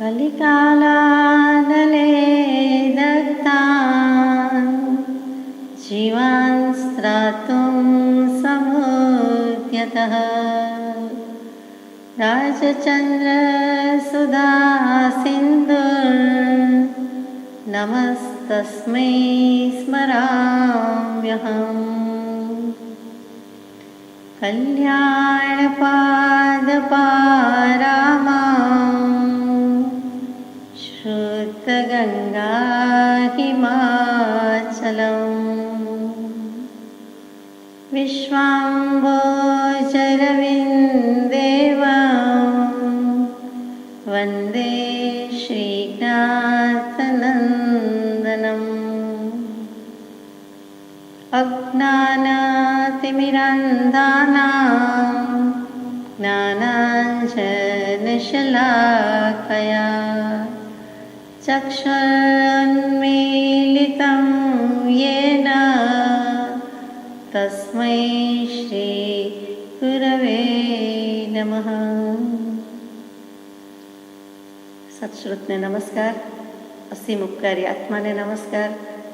कलिकालानले दत्तान् जीवान् स्त्रातुं समुद्यतः राजचन्द्रसुधा सिन्धुर्नमस्तस्मै स्मराम्यहम् कल्याणपादपारामां श्रुतगङ्गा हिमाचलम् विश्वाम्भोजरविन्देवं वन्दे श्रीनाथनन्दनम् अज्ञानतिमिरान्धानां ज्ञानाञ्जनशलाकया चक्षुरुन्मीलितं येन तस्मै श्रीगुरवे नमः। सत्श्रुतने नमस्कार, असीम उपकारी आत्माने नमस्कार,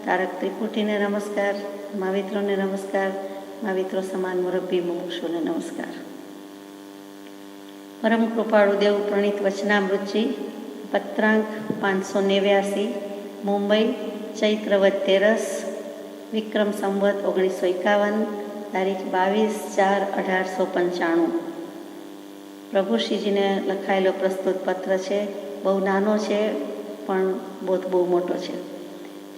तारक त्रिपुटीने नमस्कार, महावित्रोने नमस्कार, महाविત્રો સમાન મુરબ્બી મુમુક્ષુને નમસ્કાર। પરમ કૃપાળુ દેવ પ્રણીત વચનામૃતજી પત્રાંક 589 મુંબઈ ચૈત્રવદ તેરસ વિક્રમ સંવત 1951 તારીખ 22/4/1895 પ્રભુ શ્રીજીને લખાયેલો પ્રસ્તુત પત્ર છે। બહુ નાનો છે પણ બોધ બહુ મોટો છે।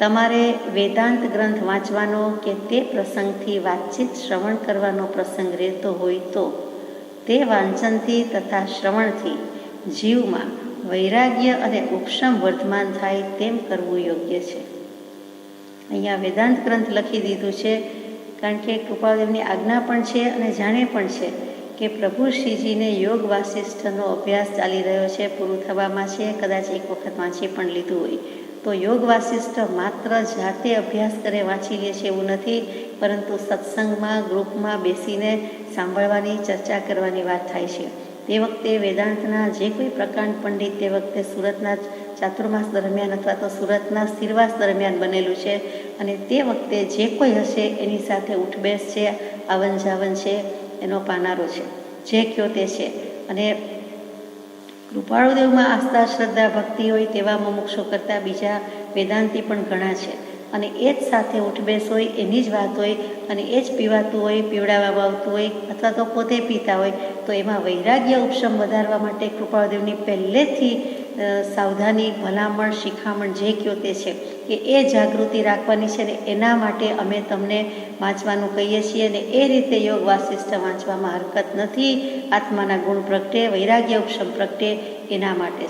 તમારે વેદાંત ગ્રંથ વાંચવાનો કે તે પ્રસંગથી વાતચીત શ્રવણ કરવાનો પ્રસંગ રહેતો હોય તો તે વાંચનથી તથા શ્રવણથી જીવમાં વૈરાગ્ય અને ઉપશમ વર્ધમાન થાય તેમ કરવું યોગ્ય છે। અહીંયા વેદાંત ગ્રંથ લખી દીધું છે કારણ કે કૃપાદેવની આજ્ઞા પણ છે અને જાણે પણ છે કે પ્રભુ શ્રીજીને યોગ વાસિષ્ઠનો અભ્યાસ ચાલી રહ્યો છે, પૂરું થવામાં છે, કદાચ એક વખત વાંચી પણ લીધું હોય તો યોગ વાસિષ્ઠ માત્ર જાતે અભ્યાસ કરે વાંચી લે છે એવું નથી, પરંતુ સત્સંગમાં ગ્રુપમાં બેસીને સાંભળવાની ચર્ચા કરવાની વાત થાય છે। તે વખતે વેદાંતના જે કોઈ પ્રકાંડ પંડિત તે વખતે સુરતના ચાતુર્માસ દરમિયાન અથવા તો સુરતના સ્થિરવાસ દરમિયાન બનેલું છે અને તે વખતે જે કોઈ હશે એની સાથે ઉઠબેસ છે, આવન જાવન છે, એનો પાનારો છે, જે કયો તે છે। અને કૃપાળુદેવમાં આસ્થા શ્રદ્ધા ભક્તિ હોય તેવા મુમુક્ષો કરતાં બીજા વેદાંતી પણ ઘણા છે અને એ જ સાથે ઉઠબેસ હોય, એની જ વાત હોય અને એ જ પીવાતું હોય, પીવડાવવામાં આવતું હોય અથવા તો પોતે પીતા હોય તો એમાં વૈરાગ્ય ઉપશમ વધારવા માટે કૃપાળુદેવની પહેલેથી સાવધાની, ભલામણ, શિખામણ જે કયો તે છે કે એ જાગૃતિ રાખવાની છે ને એના માટે અમે તમને વાંચવાનું કહીએ છીએ અને એ રીતે યોગ વાસિષ્ઠ વાંચવામાં હરકત નથી। આત્માના ગુણ પ્રગટે, વૈરાગ્ય ઉપશમ પ્રગટે એના માટે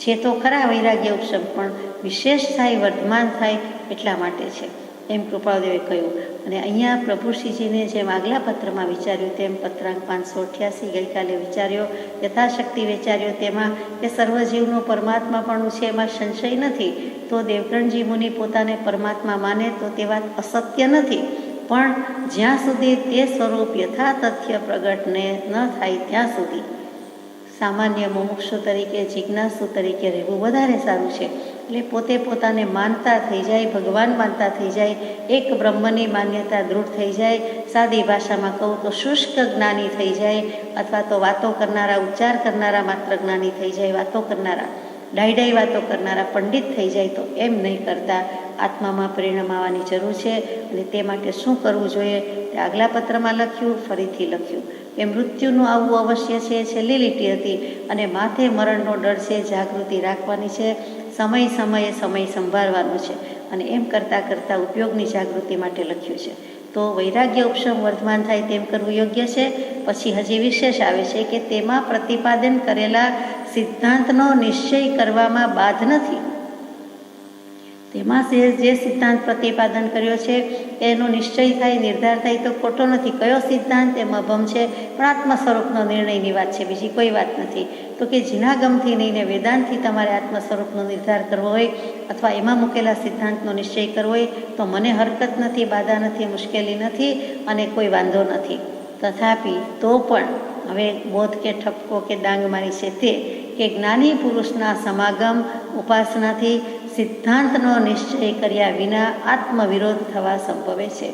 છે તો ખરા વૈરાગ્ય ઉપશમ પણ વિશેષ થાય, વર્ધમાન થાય એટલા માટે છે એમ કૃપાળુદેવે કહ્યું। અને અહીંયા પ્રભુ શ્રીજીને જેમ આગલા પત્રમાં વિચાર્યું તેમ પત્રાંક 588 ગઈકાલે વિચાર્યો, યથાશક્તિ વિચાર્યો તેમાં કે સર્વજીવનું પરમાત્મા પણ છે એમાં સંશય નથી, તો દેવગણજી મુનિ પોતાને પરમાત્મા માને તો તે વાત અસત્ય નથી, પણ જ્યાં સુધી તે સ્વરૂપ યથા તથ્ય પ્રગટ ન થાય ત્યાં સુધી સામાન્ય મુમુક્ષુ તરીકે, જિજ્ઞાસુ તરીકે રહેવું વધારે સારું છે। એટલે પોતે પોતાને માનતા થઈ જાય, ભગવાન માનતા થઈ જાય, એક બ્રહ્મની માન્યતા દૃઢ થઈ જાય, સાદી ભાષામાં કહું તો શુષ્ક જ્ઞાની થઈ જાય અથવા તો વાતો કરનારા, ઉચ્ચાર કરનારા માત્ર જ્ઞાની થઈ જાય, વાતો કરનારા, ડાઈ વાતો કરનારા પંડિત થઈ જાય તો એમ નહીં કરતા આત્મામાં પરિણામ આવવાની જરૂર છે। અને તે માટે શું કરવું જોઈએ તે આગલા પત્રમાં લખ્યું, ફરીથી લખ્યું કે મૃત્યુનું આવવું અવશ્ય છે, છેલ્લી લીટી હતી અને માથે મરણનો ડર છે, જાગૃતિ રાખવાની છે, સમય સંભાળવાનું છે અને એમ કરતાં કરતાં ઉપયોગની જાગૃતિ માટે લખ્યું છે। તો વૈરાગ્ય ઉપશમ વર્ધમાન થાય તેમ કરવું યોગ્ય છે। પછી હજી વિશેષ આવે છે કે તેમાં પ્રતિપાદન કરેલા સિદ્ધાંતનો નિશ્ચય કરવામાં બાધ નથી। તેમાં જે સિદ્ધાંત પ્રતિપાદન કર્યો છે એનો નિશ્ચય થાય, નિર્ધાર થાય તો ખોટો નથી। કયો સિદ્ધાંત એમાં ભમ છે, પણ આત્મ સ્વરૂપનો નિર્ણયની વાત છે, બીજી કોઈ વાત નથી। તો કે જીનાગમથી નહીં ને વેદાંતથી તમારે આત્મ સ્વરૂપનો નિર્ધાર કરવો હોય અથવા એમાં મૂકેલા સિદ્ધાંતનો નિશ્ચય કરવો હોય તો મને હરકત નથી, બાધા નથી, મુશ્કેલી નથી અને કોઈ વાંધો નથી। તથાપિ તો પણ હવે બોધ કે ઠપકો કે ડાંગ મારી છે તે કે જ્ઞાની પુરુષના સમાગમ ઉપાસનાથી સિદ્ધાંતનો નિશ્ચય કર્યા વિના આત્મવિરોધ થવા સંભવે છે.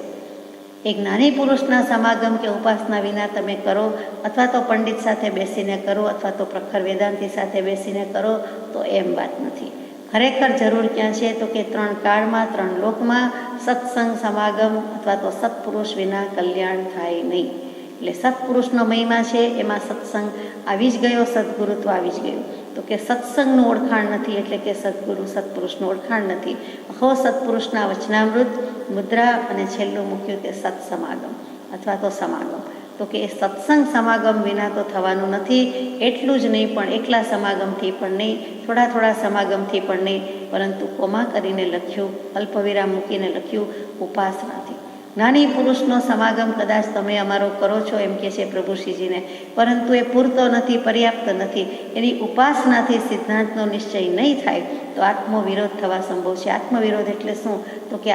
એક જ્ઞાની પુરુષના સમાગમ કે ઉપાસના વિના તમે કરો, અથવા તો પંડિત સાથે બેસીને કરો, અથવા તો પ્રખર વેદાંતી સાથે બેસીને કરો, તો એમ વાત નથી. ખરેખર જરૂર ક્યાં છે? તો કે 3 કાળમાં 3 લોકમાં સત્સંગ સમાગમ અથવા તો સત્પુરુષ વિના કલ્યાણ થાય નહીં. એટલે સત્પુરુષનો મહિમા છે, એમાં સત્સંગ આવી જ ગયો, સદગુરુત્વ આવી જ ગયું. તો કે સત્સંગનું ઓળખાણ નથી, એટલે કે સદગુરુ સત્પુરુષનું ઓળખાણ નથી. અહો સત્પુરુષના વચનામૃત મુદ્રા અને છેલ્લું મૂક્યું તે સત્સમાગમ અથવા તો સમાગમ. તો કે એ સત્સંગ સમાગમ વિના તો થવાનું નથી. એટલું જ નહીં, પણ એકલા સમાગમથી પણ નહીં, થોડા સમાગમથી પણ નહીં, પરંતુ કોમા કરીને લખ્યું, અલ્પવિરામ મૂકીને લખ્યું, ઉપાસનાથી. જ્ઞાની પુરુષનો સમાગમ કદાચ તમે અમારો કરો છો એમ કહે છે પ્રભુશ્રીજીને, પરંતુ એ પૂરતો નથી, પર્યાપ્ત નથી. એની ઉપાસનાથી સિદ્ધાંતનો નિશ્ચય નહીં થાય તો આત્મવિરોધ થવા સંભવ છે. આત્મવિરોધ એટલે શું? તો કે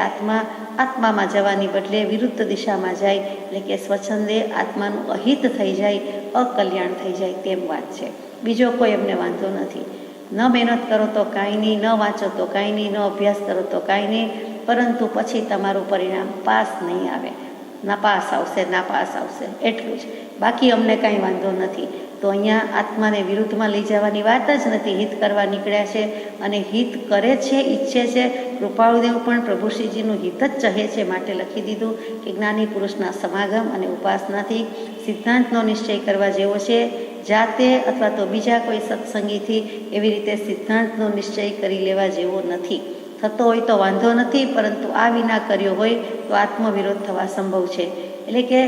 આત્મામાં જવાની બદલે વિરુદ્ધ દિશામાં જાય, એટલે કે સ્વચ્છંદે આત્માનું અહિત થઈ જાય, અકલ્યાણ થઈ જાય તેમ વાત છે. બીજો કોઈ એમને વાંધો નથી. ન મહેનત કરો તો કાંઈ નહીં, ન વાંચો તો કાંઈ નહીં, ન અભ્યાસ કરો તો કાંઈ નહીં, પરંતુ પછી તમારું પરિણામ પાસ નહીં આવે, નાપાસ આવશે, એટલું જ. બાકી અમને કાંઈ વાંધો નથી. તો અહીંયા આત્માને વિરુદ્ધમાં લઈ જવાની વાત જ નથી. હિત કરવા નીકળ્યા છે અને હિત કરે છે, ઈચ્છે છે. કૃપાળુદેવ પણ પ્રભુશ્રીજીનું હિત જ ચાહે છે, માટે લખી દીધું કે જ્ઞાની પુરુષના સમાગમ અને ઉપાસનાથી સિદ્ધાંતનો નિશ્ચય કરવા જેવો છે. જાતે અથવા તો બીજા કોઈ સત્સંગીથી એવી રીતે સિદ્ધાંતનો નિશ્ચય કરી લેવા જેવો નથી. થતો હોય તો વાંધો નથી, પરંતુ આ વિના કર્યો હોય તો આત્મવિરોધ થવા સંભવ છે. એટલે કે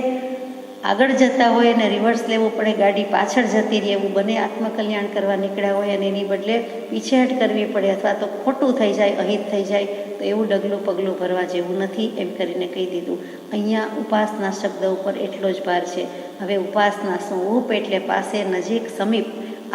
આગળ જતા હોય અને રિવર્સ લેવું પડે, ગાડી પાછળ જતી રહે એવું બને. આત્મકલ્યાણ કરવા નીકળ્યા હોય અને એની બદલે પીછેહટ કરવી પડે, અથવા તો ખોટું થઈ જાય, અહિત થઈ જાય, તો એવું ડગલું પગલું ભરવા જેવું નથી, એમ કરીને કહી દીધું. અહીંયા ઉપાસના શબ્દ ઉપર એટલો જ ભાર છે. હવે ઉપાસના શું? ઉપ એટલે પાસે, નજીક, સમીપ.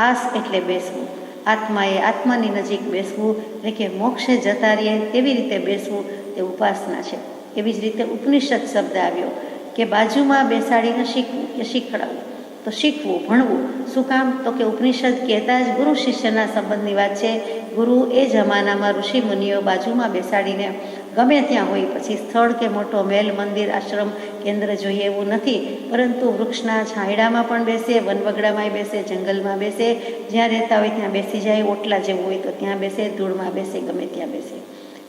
આસ એટલે બેસવું. આત્માએ આત્માની નજીક બેસવું, એટલે કે મોક્ષે જતા રહીએ તેવી રીતે બેસવું, તે ઉપાસના છે. એવી જ રીતે ઉપનિષદ શબ્દ આવ્યો કે બાજુમાં બેસાડીને શીખવું કે શીખડાવવું. તો શીખવું, ભણવું. શું કામ? તો કે ઉપનિષદ કહેતા જ ગુરુ શિષ્યના સંબંધની વાત છે. ગુરુ એ જમાનામાં ઋષિ મુનિઓ બાજુમાં બેસાડીને ગમે ત્યાં હોય, પછી સ્થળ કે મોટો મહેલ, મંદિર, આશ્રમ, કેન્દ્ર જોઈએ એવું નથી, પરંતુ વૃક્ષના છાંયડામાં પણ બેસે, વનવગડામાં બેસે, જંગલમાં બેસે, જ્યાં રહેતા હોય ત્યાં બેસી જાય, ઓટલા જેવું હોય તો ત્યાં બેસે, ધૂળમાં બેસે, ગમે ત્યાં બેસે.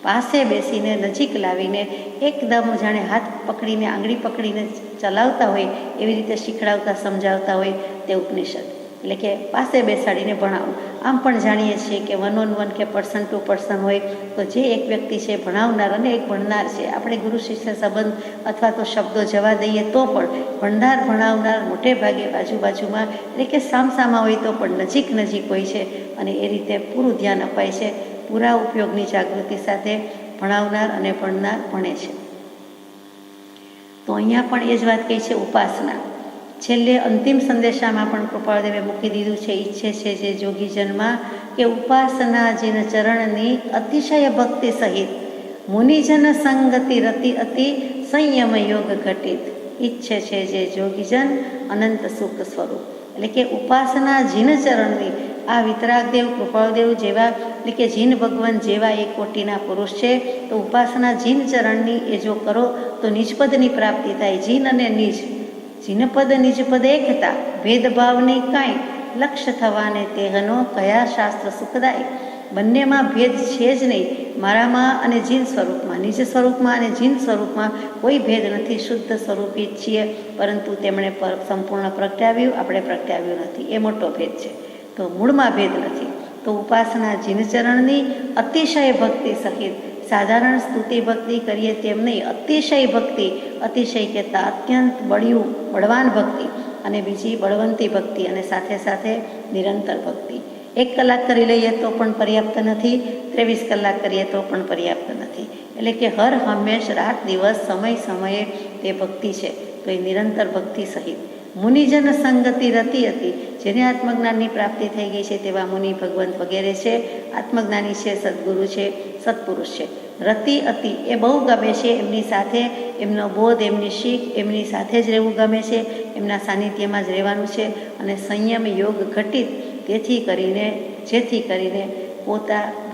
પાસે બેસીને નજીક લાવીને એકદમ જાણે હાથ પકડીને, આંગળી પકડીને ચલાવતા હોય એવી રીતે શીખડાવતા, સમજાવતા હોય તે ઉપનિષદ. એટલે કે પાસે બેસાડીને ભણાવું. આમ પણ જાણીએ છીએ કે 1-on-1 કે પર્સન ટુ પર્સન હોય તો જે એક વ્યક્તિ છે ભણાવનાર અને એક ભણનાર છે, આપણે ગુરુ શિષ્ય સંબંધ અથવા તો શબ્દો જવા દઈએ તો પણ ભણનાર ભણાવનાર મોટે ભાગે બાજુમાં, એટલે કે સામસામા હોય તો પણ નજીક હોય છે, અને એ રીતે પૂરું ધ્યાન અપાય છે. પૂરા ઉપયોગની જાગૃતિ સાથે ભણાવનાર અને ભણનાર ભણે છે. તો અહીંયા પણ એ જ વાત કહી છે, ઉપાસના. છેલ્લે અંતિમ સંદેશામાં પણ કૃપાળદેવે મૂકી દીધું છે, ઈચ્છે છે જે જોગીજનમાં કે ઉપાસના જીન ચરણની અતિશય ભક્તિ સહિત મુનિજન સંગતિ રતિ અતિ સંયમ યોગ ઘટિત. ઈચ્છે છે જે જોગીજન અનંત સુખ સ્વરૂપ. એટલે કે ઉપાસના જીન ચરણની, આ વિતરાગદેવ, કૃપાળદેવ જેવા, એટલે કે જીન ભગવાન જેવા એક કોટીના પુરુષ છે. તો ઉપાસના જીન ચરણની એ જો કરો તો નિજપદની પ્રાપ્તિ થાય. જીન અને નિજ, જીનપદ નિજપદ એકતા, ભેદભાવની કાંઈ લક્ષ્ય થવાને તેહનો કયા શાસ્ત્ર સુખદાય. બંનેમાં ભેદ છે જ નહીં. મારામાં અને જીન સ્વરૂપમાં, નિજ સ્વરૂપમાં અને જીન સ્વરૂપમાં કોઈ ભેદ નથી. શુદ્ધ સ્વરૂપી જ છીએ, પરંતુ તેમણે સંપૂર્ણ પ્રગટાવ્યું, આપણે પ્રગટાવ્યું નથી. એ મોટો ભેદ છે. તો મૂળમાં ભેદ નથી. તો ઉપાસના જીનચરણની અતિશય ભક્તિ સહિત, સાધારણ સ્તુતિ ભક્તિ કરીએ તેમ નહીં, અતિશય ભક્તિ, અતિશય કહેતા અત્યંત બળવાન ભક્તિ, અને બીજી બળવંતી ભક્તિ, અને સાથે નિરંતર ભક્તિ. 1 કલાક કરી લઈએ તો પણ પર્યાપ્ત નથી, 23 કલાક કરીએ તો પણ પર્યાપ્ત નથી. એટલે કે હર હંમેશ, રાત દિવસ, સમયે તે ભક્તિ છે. તો એ નિરંતર ભક્તિ સહિત મુનિજન સંગતિ રતિ હતી, જેને આત્મજ્ઞાનની પ્રાપ્તિ થઈ ગઈ છે તેવા મુનિ, ભગવંત વગેરે છે, આત્મજ્ઞાની છે, સદગુરુ છે, સત્પુરુષ છે. રતિ અતિ એ બહુ ગમે છે, એમની સાથે એમનો બોધ, એમની શીખ, એમની સાથે જ રહેવું ગમે છે, એમના સાનિધ્યમાં જ રહેવાનું છે. અને સંયમ યોગ ઘટિત, જેથી કરીને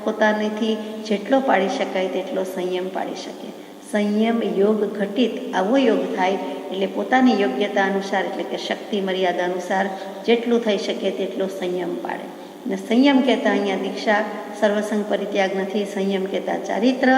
પોતાનેથી જેટલો પાડી શકાય તેટલો સંયમ પાડી શકે. સંયમ યોગ ઘટિત આવો યોગ થાય એટલે પોતાની યોગ્યતા અનુસાર એટલે કે શક્તિ મર્યાદા અનુસાર જેટલું થઈ શકે તેટલો સંયમ પાડે. અને સંયમ કહેતા અહીંયા દીક્ષા સર્વસંગ પરિત્યાગ નથી, સંયમ કહેતા ચારિત્ર,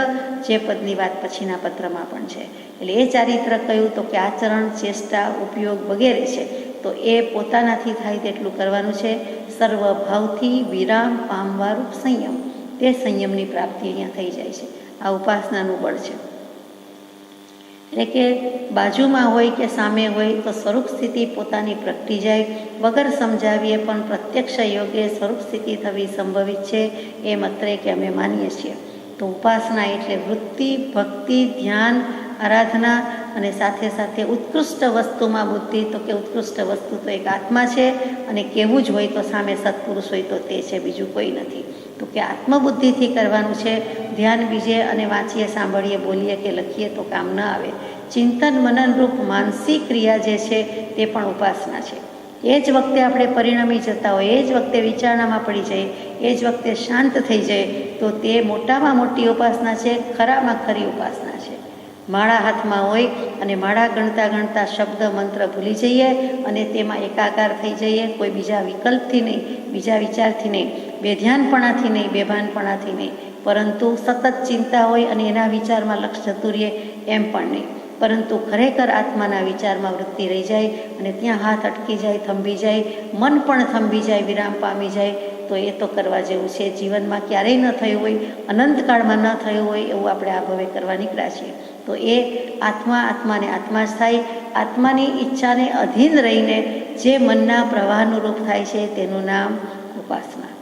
જે પદની વાત પછીના પત્રમાં પણ છે. એટલે એ ચારિત્ર કયું તો કે આચરણ, ચેષ્ટા, ઉપયોગ વગેરે છે. તો એ પોતાનાથી થાય તેટલું કરવાનું છે. સર્વભાવથી વિરામ પામવારૂપ સંયમ, તે સંયમની પ્રાપ્તિ અહીંયા થઈ જાય છે. આ ઉપાસનાનું બળ છે. એટલે કે બાજુમાં હોય કે સામે હોય તો સ્વરૂપ સ્થિતિ પોતાની પ્રગટી જાય. વગર સમજાવીએ પણ પ્રત્યક્ષ યોગે સ્વરૂપ સ્થિતિ થવી સંભવિત છે એમ અત્રે કે અમે માનીએ છીએ. તો ઉપાસના એટલે વૃત્તિ, ભક્તિ, ધ્યાન, આરાધના અને સાથે સાથે ઉત્કૃષ્ટ વસ્તુમાં બુદ્ધિ. તો કે ઉત્કૃષ્ટ વસ્તુ તો એક આત્મા છે અને કેવું જ હોય તો સામે સત્પુરુષ હોય તો તે છે, બીજું કોઈ નથી. તો કે આત્મબુદ્ધિથી કરવાનું છે. ધ્યાન બીજે અને વાંચીએ, સાંભળીએ, બોલીએ કે લખીએ તો કામ ન આવે. ચિંતન મનનરૂપ માનસિક ક્રિયા જે છે તે પણ ઉપાસના છે. એ જ વખતે આપણે પરિણમી જતા હોય, એ જ વખતે વિચારણામાં પડી જાય, એ જ વખતે શાંત થઈ જાય તો તે મોટામાં મોટી ઉપાસના છે, ખરામાં ખરી ઉપાસના છે. માળા હાથમાં હોય અને માળા ગણતા ગણતા શબ્દ મંત્ર ભૂલી જઈએ અને તેમાં એકાકાર થઈ જઈએ, કોઈ બીજા વિકલ્પથી નહીં, બીજા વિચારથી નહીં, બેધ્યાનપણાથી નહીં, બેભાનપણાથી નહીં, પરંતુ સતત ચિંતા હોય અને એના વિચારમાં લક્ષ જતું રહે એમ પણ નહીં, પરંતુ ખરેખર આત્માના વિચારમાં વૃત્તિ રહી જાય અને ત્યાં હાથ અટકી જાય, થંભી જાય, મન પણ થંભી જાય, વિરામ પામી જાય. તો એ તો કરવા જેવું છે. જીવનમાં ક્યારેય ન થયું હોય, અનંતકાળમાં ન થયું હોય એવું આપણે આ ભવે કરવા નીકળ્યા છીએ. તો એ આત્માને આત્મા જ થાય. આત્માની ઈચ્છાને અધીન રહીને જે મનના પ્રવાહનું રૂપ થાય છે તેનું નામ ઉપાસના.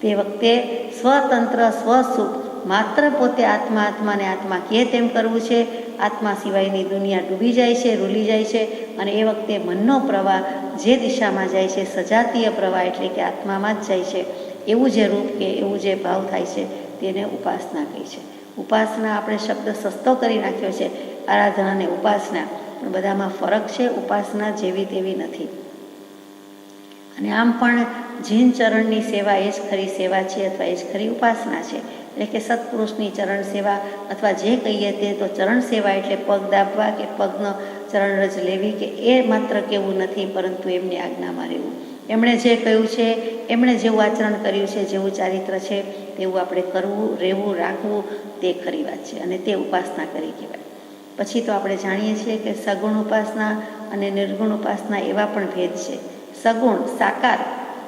તે વખતે સ્વતંત્ર, સ્વસુખ, માત્ર પોતે આત્માને આત્મા કહે તેમ કરવું છે. આત્મા સિવાયની દુનિયા ડૂબી જાય છે, રૂલી જાય છે અને એ વખતે મનનો પ્રવાહ જે દિશામાં જાય છે, સજાતીય પ્રવાહ એટલે કે આત્મામાં જ જાય છે. એવું જે રૂપ કે એવું જે ભાવ થાય છે તેને ઉપાસના કહે છે. ઉપાસના આપણે શબ્દ સસ્તો કરી નાખ્યો છે, આરાધના અને ઉપાસના, પણ બધામાં ફરક છે. ઉપાસના જેવી તેવી નથી. અને આમ પણ જીન ચરણની સેવા એ જ ખરી સેવા છે અથવા એ જ ખરી ઉપાસના છે. એટલે કે સત્પુરુષની ચરણ સેવા અથવા જે કહીએ તે તો ચરણ સેવા એટલે પગ દાબવા કે પગનો ચરણરજ લેવી કે એ માત્ર કેવું નથી, પરંતુ એમની આજ્ઞામાં રહેવું. એમણે જે કહ્યું છે, એમણે જેવું આચરણ કર્યું છે, જેવું ચારિત્ર છે તેવું આપણે કરવું, રહેવું, રાખવું, તે ખરી વાત છે અને તે ઉપાસના કરી કહેવાય. પછી તો આપણે જાણીએ છીએ કે સગુણ ઉપાસના અને નિર્ગુણ ઉપાસના એવા પણ ભેદ છે. સગુણ સાકાર,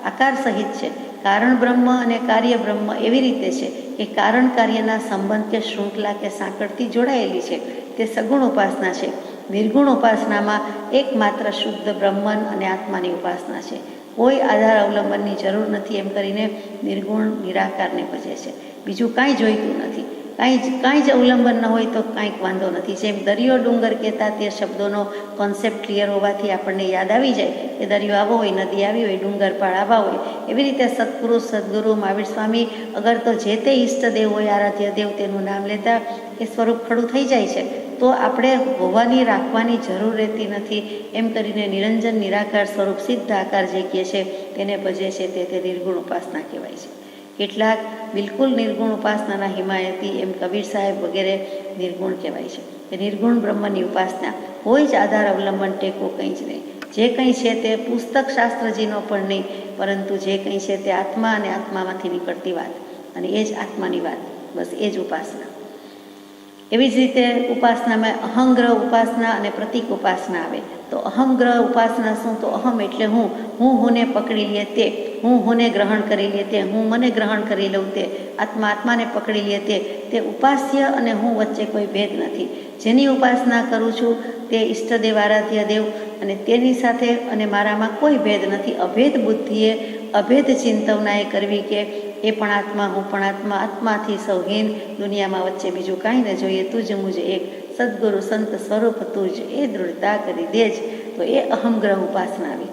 આકાર સહિત છે. કારણ બ્રહ્મ અને કાર્ય બ્રહ્મ એવી રીતે છે કે કારણ કાર્યના સંબંધ કે શૃંખલા કે સાંકળથી જોડાયેલી છે, તે સગુણ ઉપાસના છે. નિર્ગુણ ઉપાસનામાં એકમાત્ર શુદ્ધ બ્રહ્મન અને આત્માની ઉપાસના છે. કોઈ આધાર અવલંબનની જરૂર નથી એમ કરીને નિર્ગુણ નિરાકારને ભજે છે. બીજું કાંઈ જોઈતું નથી. કાંઈ જ અવલંબન ન હોય તો કાંઈક વાંધો નથી. જેમ દરિયો ડુંગર કહેતા તે શબ્દોનો કોન્સેપ્ટ ક્લિયર હોવાથી આપણને યાદ આવી જાય કે દરિયો આવો હોય, નદી આવી હોય, ડુંગર પાળ આવા હોય. એવી રીતે સત્પુરુષ, સદગુરુ, મહાવીર સ્વામી અગર તો જે તે ઈષ્ટદેવ હોય, આરાધ્ય દેવ, તેનું નામ લેતા એ સ્વરૂપ ખડું થઈ જાય છે. તો આપણે હોવાની રાખવાની જરૂર રહેતી નથી. એમ કરીને નિરંજન નિરાકાર સ્વરૂપ સિદ્ધ આકાર જે કહે છે તેને ભજે છે તે નિર્ગુણ ઉપાસના કહેવાય છે. કેટલાક બિલકુલ નિર્ગુણ ઉપાસનાના હિમાયતી એમ કબીર સાહેબ વગેરે નિર્ગુણ કહેવાય છે. એ નિર્ગુણ બ્રહ્મની ઉપાસના કોઈ જ આધાર અવલંબન ટેકો કંઈ જ નહીં. જે કંઈ છે તે પુસ્તક શાસ્ત્રજીનો પણ નહીં, પરંતુ જે કંઈ છે તે આત્મા અને આત્મામાંથી નીકળતી વાત અને એ જ આત્માની વાત, બસ એ જ ઉપાસના. એવી જ રીતે ઉપાસનામાં અહંગ્રહ ઉપાસના અને પ્રતીક ઉપાસના આવે. તો અહંગ્રહ ઉપાસના શું? તો અહમ એટલે હુંને પકડી લે તે, હુંને ગ્રહણ કરી લે તે, હું મને ગ્રહણ કરી લઉં તે, આત્માને પકડી લે તે ઉપાસ્ય અને હું વચ્ચે કોઈ ભેદ નથી. જેની ઉપાસના કરું છું તે ઈષ્ટદેવ, આરાધ્ય દેવ અને તેની સાથે અને મારામાં કોઈ ભેદ નથી. અભેદ બુદ્ધિએ, અભેદ ચિંતવનાએ કરવી કે એ પણ આત્મા, હું પણ આત્મા, આત્માથી સૌહીન, દુનિયામાં વચ્ચે બીજું કાંઈ ન જોઈએ, તુજ મુજ એક, સદગુરુ સંત સ્વરૂપ તુજ, એ દૃઢતા કરી દેજ. તો એ અહમગ્રહ ઉપાસના આવી.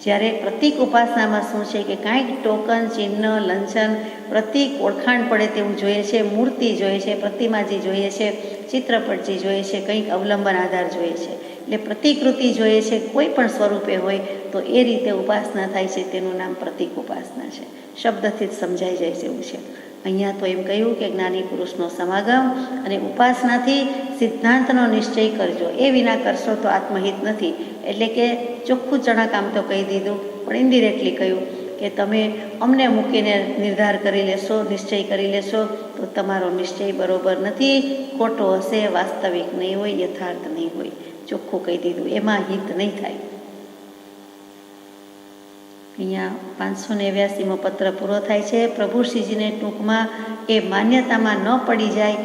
જ્યારે પ્રતીક ઉપાસનામાં શું છે કે કાંઈક ટોકન, ચિહ્ન, લંચન, પ્રતીક, ઓળખાણ પડે તેવું જોઈએ છે, મૂર્તિ જોઈએ છે, પ્રતિમાજી જોઈએ છે, ચિત્રપટજી જોઈએ છે, કંઈક અવલંબન આધાર જોઈએ છે. એટલે પ્રતિકૃતિ જોઈએ છે, કોઈ પણ સ્વરૂપે હોય તો એ રીતે ઉપાસના થાય છે, તેનું નામ પ્રતિક ઉપાસના છે. શબ્દથી જ સમજાઈ જાય છે એવું છે. અહીંયા તો એમ કહ્યું કે જ્ઞાની પુરુષનો સમાગમ અને ઉપાસનાથી સિદ્ધાંતનો નિશ્ચય કરજો, એ વિના કરશો તો આત્મહિત નથી. એટલે કે ચોખ્ખું ચણાકામ તો કહી દીધું, પણ ઇન્ડિરેક્ટલી કહ્યું કે તમે અમને મૂકીને નિર્ધાર કરી લેશો, નિશ્ચય કરી લેશો તો તમારો નિશ્ચય બરોબર નથી, ખોટો હશે, વાસ્તવિક નહીં હોય, યથાર્થ નહીં હોય. ચોખ્ખું કહી દીધું, એમાં હિત નહીં થાય. અહીંયા 589મો પત્ર પૂરો થાય છે. પ્રભુશ્રીજીને ટૂંકમાં એ માન્યતામાં ન પડી જાય,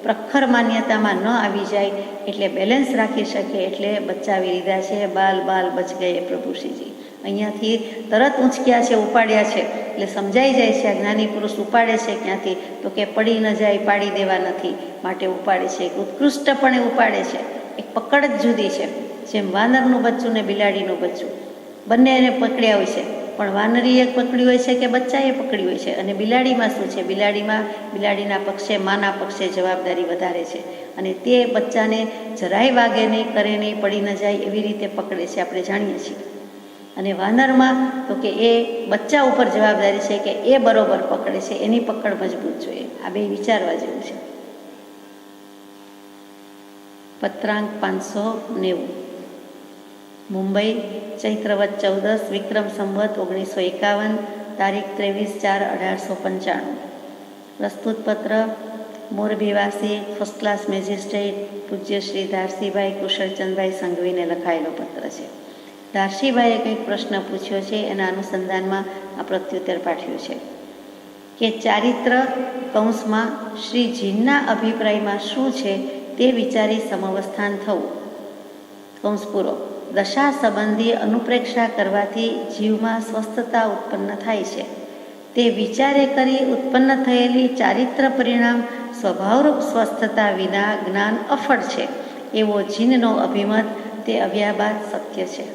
પ્રખર માન્યતામાં ન આવી જાય, એટલે બેલેન્સ રાખી શકે એટલે બચાવી લીધા છે. બાલ બાલ બચ ગયે પ્રભુશ્રીજી. અહીંયાથી તરત ઊંચક્યા છે, ઉપાડ્યા છે, એટલે સમજાઈ જાય છે આ જ્ઞાની પુરુષ ઉપાડે છે ક્યાંથી, તો કે પડી ન જાય, પાડી દેવા નથી માટે ઉપાડે છે. ઉત્કૃષ્ટપણે ઉપાડે છે. એક પકડ જ જુદી છે. જેમ વાનરનું બચ્ચું ને બિલાડીનું બચ્ચું બંને એને પકડ્યા હોય છે, પણ વાનરીએ પકડ્યું હોય છે કે બચ્ચાએ પકડ્યું હોય છે. અને બિલાડીમાં શું છે? બિલાડીના પક્ષે, માના પક્ષે જવાબદારી વધારે છે, અને તે બચ્ચાને જરાય વાગે નહીં, કરે નહીં, પડી ન જાય એવી રીતે પકડે છે, આપણે જાણીએ છીએ. અને વાનરમાં તો કે એ બચ્ચા ઉપર જવાબદારી છે કે એ બરોબર પકડે છે, એની પકડ મજબૂત જોઈએ. આ બે વિચારવા જેવું છે. પત્રાંક 590 મુંબઈ, ચૈત્રવદ 14, વિક્રમ સંવત 1951, તારીખ 23/4/1895. પ્રસ્તુત પત્ર મોરબીવાસી ફર્સ્ટ ક્લાસ મેજિસ્ટ્રેટ પૂજ્ય શ્રી ધારસીભાઈ કુશળચંદભાઈ સંઘવીને લખાયેલો પત્ર છે. ધારસીભાઈએ કંઈક પ્રશ્ન પૂછ્યો છે, એના અનુસંધાનમાં આ પ્રત્યુત્તર પાઠવ્યું છે કે ચારિત્ર કૌંસમાં શ્રી જીનના અભિપ્રાયમાં શું છે તે વિચારી સમવસ્થાન થવું. કૌંસ પૂરો. દશા સંબંધી અનુપ્રેક્ષા કરવાથી જીવમાં સ્વસ્થતા ઉત્પન્ન થાય છે. તે વિચારે કરી ઉત્પન્ન થયેલી ચારિત્ર પરિણામ સ્વભાવરૂપ સ્વસ્થતા વિના જ્ઞાન અફળ છે એવો જીનનો અભિમત તે અવ્યાબાદ સત્ય છે.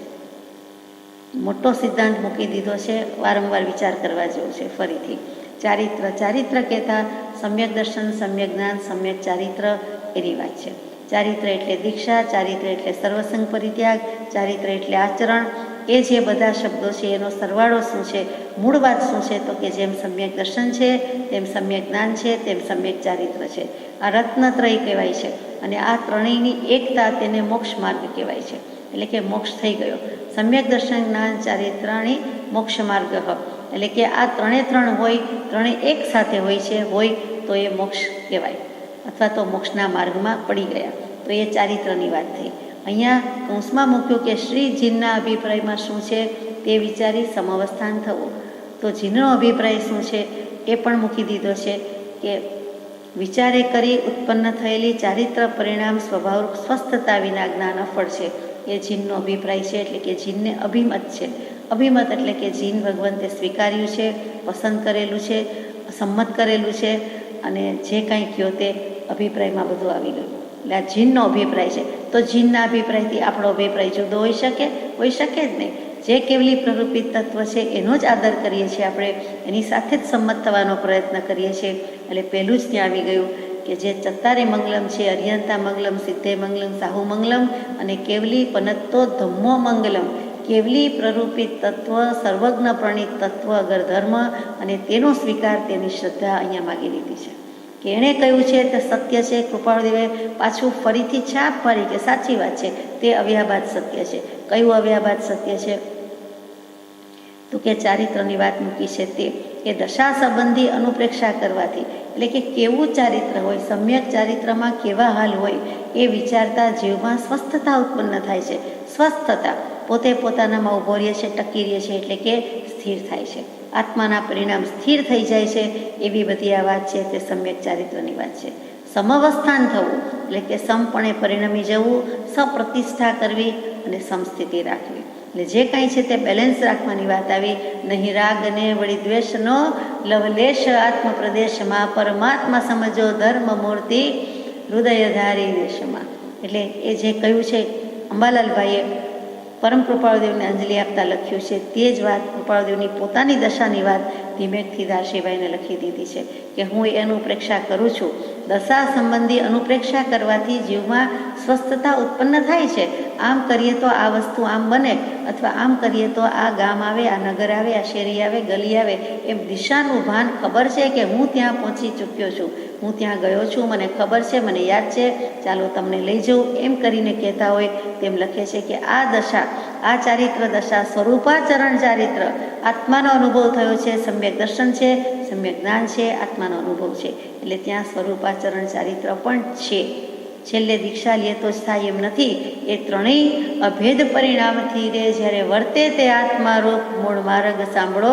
મોટો સિદ્ધાંત મૂકી દીધો છે, વારંવાર વિચાર કરવા જેવો છે. ફરીથી ચારિત્ર કહેતા સમ્યક દર્શન, સમ્યક જ્ઞાન, સમ્યક ચારિત્ર એની વાત છે. ચારિત્ર એટલે દીક્ષા, ચારિત્ર એટલે સર્વસંગ પરિત્યાગ, ચારિત્ર એટલે આચરણ. એ જે બધા શબ્દો છે એનો સરવાળો શું છે, મૂળ વાત શું છે? તો કે જેમ સમ્યક દર્શન છે, તેમ સમ્યક જ્ઞાન છે, તેમ સમ્યક ચારિત્ર છે. આ રત્નત્રય કહેવાય છે, અને આ ત્રણેયની એકતા તેને મોક્ષ માર્ગ કહેવાય છે. એટલે કે મોક્ષ થઈ ગયો. સમ્યક દર્શન, જ્ઞાન, ચારિત્રાણી મોક્ષ માર્ગ. એટલે કે આ ત્રણ હોય, ત્રણેય એક સાથે હોય તો એ મોક્ષ કહેવાય, અથવા તો મોક્ષના માર્ગમાં પડી ગયા, તો એ ચારિત્રની વાત થઈ. અહીંયા કૌંસમાં મૂક્યું કે શ્રી જીનના અભિપ્રાયમાં શું છે તે વિચારી સમવસ્થાન થવું. તો જીનનો અભિપ્રાય શું છે એ પણ મૂકી દીધો છે કે વિચારે કરી ઉત્પન્ન થયેલી ચારિત્ર પરિણામ સ્વભાવ સ્વસ્થતા વિના જ્ઞાન અફળ છે. એ જીનનો અભિપ્રાય છે, એટલે કે જીનને અભિમત છે. અભિમત એટલે કે જીન ભગવંતે સ્વીકાર્યું છે, પસંદ કરેલું છે, સંમત કરેલું છે, અને જે કાંઈ કહ્યો તે અભિપ્રાયમાં બધું આવી ગયું. એટલે આ જીનનો અભિપ્રાય છે. તો જીનના અભિપ્રાયથી આપણો અભિપ્રાય જુદો હોઈ શકે જ નહીં. જે કેવલી પ્રરૂપિત તત્વ છે એનો જ આદર કરીએ છીએ આપણે, એની સાથે જ સંમત થવાનો પ્રયત્ન કરીએ છીએ. એટલે પહેલું જ ત્યાં આવી ગયું કે જે ચત્તારે મંગલમ છે, અર્યંતા મંગલમ, સિદ્ધે મંગલમ, સાહુ મંગલમ, અને કેવલી પનત્તો ધમ્મો મંગલમ. કેવલી પ્રરૂપિત તત્વ, સર્વજ્ઞ પ્રણીત તત્વ, અગર ધર્મ, અને તેનો સ્વીકાર, તેની શ્રદ્ધા અહીંયા માગી લીધી છે. કે એણે કહ્યું છે તે સત્ય છે. કૃપાળુદેવે પાછું ફરીથી છાપ મારી કે સાચી વાત છે, તે અવ્યાબાદ સત્ય છે. કયું અવ્યાબાદ સત્ય છે? તો કે ચારિત્રની વાત મૂકી છે તે કે દશા સંબંધી અનુપ્રેક્ષા કરવાથી, એટલે કે કેવું ચારિત્ર હોય, સમ્યક ચારિત્રમાં કેવા હાલ હોય એ વિચારતા જીવમાં સ્વસ્થતા ઉત્પન્ન થાય છે. સ્વસ્થતા પોતે પોતાનામાં ઊભો રહે છે, ટકી રહે છે, એટલે કે સ્થિર થાય છે. આત્માના પરિણામ સ્થિર થઈ જાય છે. એવી બધી આ વાત છે તે સમ્યક ચારિત્રની વાત છે. સમવસ્થાન થવું એટલે કે સમપણે પરિણમી જવું, સપ્રતિષ્ઠા કરવી અને સમસ્થિતિ રાખવી. એટલે જે કાંઈ છે તે બેલેન્સ રાખવાની વાત આવી. નહીં રાગ ને વળી દ્વેષનો લવલેશ આત્મપ્રદેશમાં, પરમાત્મા સમજો ધર્મ મૂર્તિ હૃદયધારી દેશમાં. એટલે એ જે કહ્યું છે અંબાલાલભાઈએ પરમ કૃપાળુદેવને અંજલિ આપતા લખ્યું છે તે જ વાત, કૃપાળુદેવની પોતાની દશાની વાત ધીમેકથી દાશીભાઈને લખી દીધી છે કે હું એ અનુપ્રેક્ષા કરું છું. દશા સંબંધી અનુપ્રેક્ષા કરવાથી જીવમાં સ્વસ્થતા ઉત્પન્ન થાય છે. આમ કરીએ તો આ વસ્તુ આમ બને, અથવા આમ કરીએ તો આ ગામ આવે, આ નગર આવે, આ શેરી આવે, ગલી આવે, એમ દિશાનું ભાન ખબર છે કે હું ત્યાં પહોંચી ચૂક્યો છું, હું ત્યાં ગયો છું, મને ખબર છે, મને યાદ છે, ચાલો તમને લઈ જાઉં, એમ કરીને કહેતા હોય તેમ લખે છે કે આ દશા, આ ચારિત્ર દશા સ્વરૂપાચરણ ચારિત્ર, આત્માનો અનુભવ થયો છે, સમ્યક દર્શન છે, સમ્યક જ્ઞાન છે, આત્માનો અનુભવ છે. એટલે ત્યાં સ્વરૂપાચરણ ચારિત્ર પણ છે. છેલ્લે દીક્ષા લે તો જ થાય એમ નથી. એ ત્રણેય અભેદ પરિણામથી રે જ્યારે વર્તે તે આત્મારૂપ મૂળ માર્ગ સાંભળો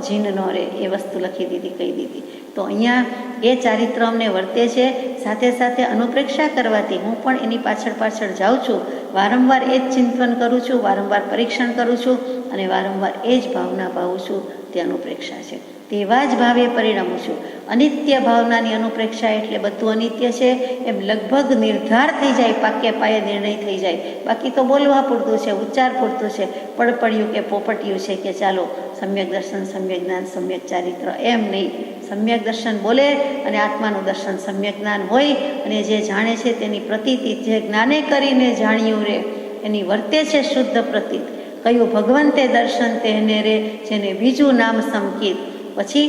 જીન નો રે, એ વસ્તુ લખી દીધી, કહી દીધી. તો અહીંયા એ ચારિત્ર અમને વર્તે છે. સાથે સાથે અનુપ્રેક્ષા કરવાથી હું પણ એની પાછળ પાછળ જાઉં છું, વારંવાર એ જ ચિંતન કરું છું, વારંવાર પરીક્ષણ કરું છું, અને વારંવાર એ જ ભાવના ભાવું છું. તે અનુપ્રેક્ષા છે. તેવા જ ભાવે પરિણમું છું. અનિત્ય ભાવનાની અનુપ્રેક્ષા એટલે બધું અનિત્ય છે એમ લગભગ નિર્ધાર થઈ જાય, પાકે પાયે નિર્ણય થઈ જાય. બાકી તો બોલવા પૂરતું છે, ઉચ્ચાર પૂરતું છે, પડપડિયું કે પોપટિયું છે કે ચાલો સમ્યક દર્શન, સમ્યક જ્ઞાન, સમ્યક ચારિત્ર, એમ નહીં. સમ્યક દર્શન બોલે અને આત્માનું દર્શન સમ્યક જ્ઞાન હોય, અને જે જાણે છે તેની પ્રતીતિ, જે જ્ઞાને કરીને જાણ્યું રે એની વર્તે છે શુદ્ધ પ્રતીત. કયું ભગવંતે દર્શન તેને રે જેને બીજું નામ સમકીત. પછી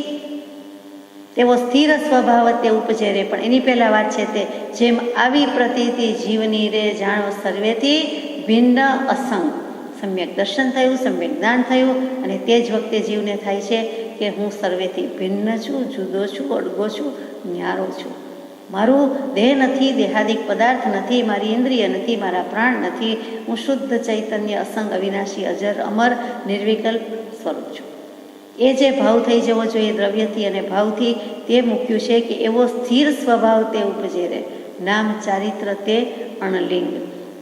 તેવો સ્થિર સ્વભાવ તે ઉપજે રે. પણ એની પહેલાં વાત છે તે જેમ આવી પ્રતીતિ જીવની રે જાણો સર્વેથી ભિન્ન અસંગ. સમ્યક દર્શન થયું, સમ્યક જ્ઞાન થયું, અને તે જ વખતે જીવને થાય છે કે હું સર્વેથી ભિન્ન છું, જુદો છું, અડગો છું, ન્યારો છું. મારું દેહ નથી, દેહાદિક પદાર્થ નથી, મારી ઇન્દ્રિય નથી, મારા પ્રાણ નથી. હું શુદ્ધ ચૈતન્ય, અસંગ, અવિનાશી, અજર, અમર, નિર્વિકલ્પ સ્વરૂપ છું. એ જે ભાવ થઈ જવો જોઈએ દ્રવ્યથી અને ભાવથી, તે મૂક્યું છે કે એવો સ્થિર સ્વભાવ તે ઉપજે રહે. નામ ચારિત્ર તે અણલિંગ.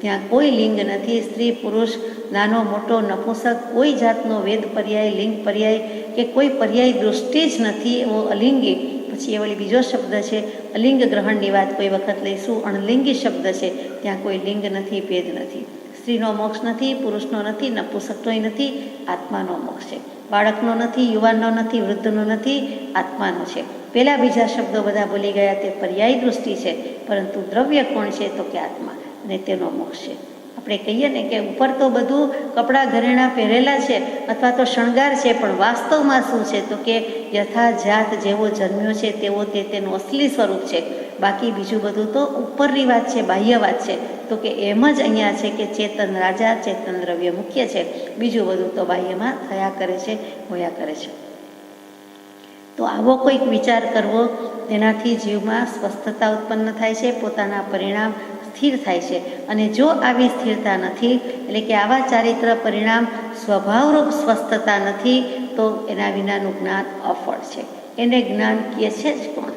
ત્યાં કોઈ લિંગ નથી. સ્ત્રી પુરુષ, નાનો મોટો, નપુંસક, કોઈ જાતનો વેદ પર્યાય, લિંગ પર્યાય કે કોઈ પર્યાય દૃષ્ટિ જ નથી. એવો અલિંગી. પછી એ વળી બીજો શબ્દ છે અલિંગ ગ્રહણની વાત કોઈ વખત લઈશું. અણલિંગી શબ્દ છે. ત્યાં કોઈ લિંગ નથી, ભેદ નથી. સ્ત્રીનો મોક્ષ નથી, પુરુષનો નથી, નપુંસકનોય નથી, આત્માનો મોક્ષ છે. બાળકનો નથી, યુવાનનો નથી, વૃદ્ધનો નથી, આત્માનો છે. પહેલાં બીજા શબ્દો બધા બોલી ગયા તે પર્યાય દૃષ્ટિ છે, પરંતુ દ્રવ્ય કોણ છે તો કે આત્મા, અને તેનો મોક્ષ છે. આપણે કહીએ ને કે ઉપર તો બધું કપડાં ઘરેણાં પહેરેલા છે અથવા તો શણગાર છે, પણ વાસ્તવમાં શું છે તો કે યથાજાત જેવો જન્મ્યો છે તેવો તે તેનું અસલી સ્વરૂપ છે. બાકી બીજું બધું તો ઉપરની વાત છે, બાહ્ય વાત છે. તો કે એમ જ અહીંયા છે કે ચેતન રાજા, ચેતન દ્રવ્ય મુખ્ય છે, બીજું બધું તો બાહ્યમાં થયા કરે છે, હોયા કરે છે. તો આવો કોઈક વિચાર કરવો, તેનાથી જીવમાં સ્વસ્થતા ઉત્પન્ન થાય છે, પોતાના પરિણામ સ્થિર થાય છે. અને જો આવી સ્થિરતા નથી, એટલે કે આવા ચારિત્ર પરિણામ સ્વભાવરૂપ સ્વસ્થતા નથી, તો એના વિનાનું જ્ઞાન અફળ છે. એને જ્ઞાન કહે છે જ કોણ?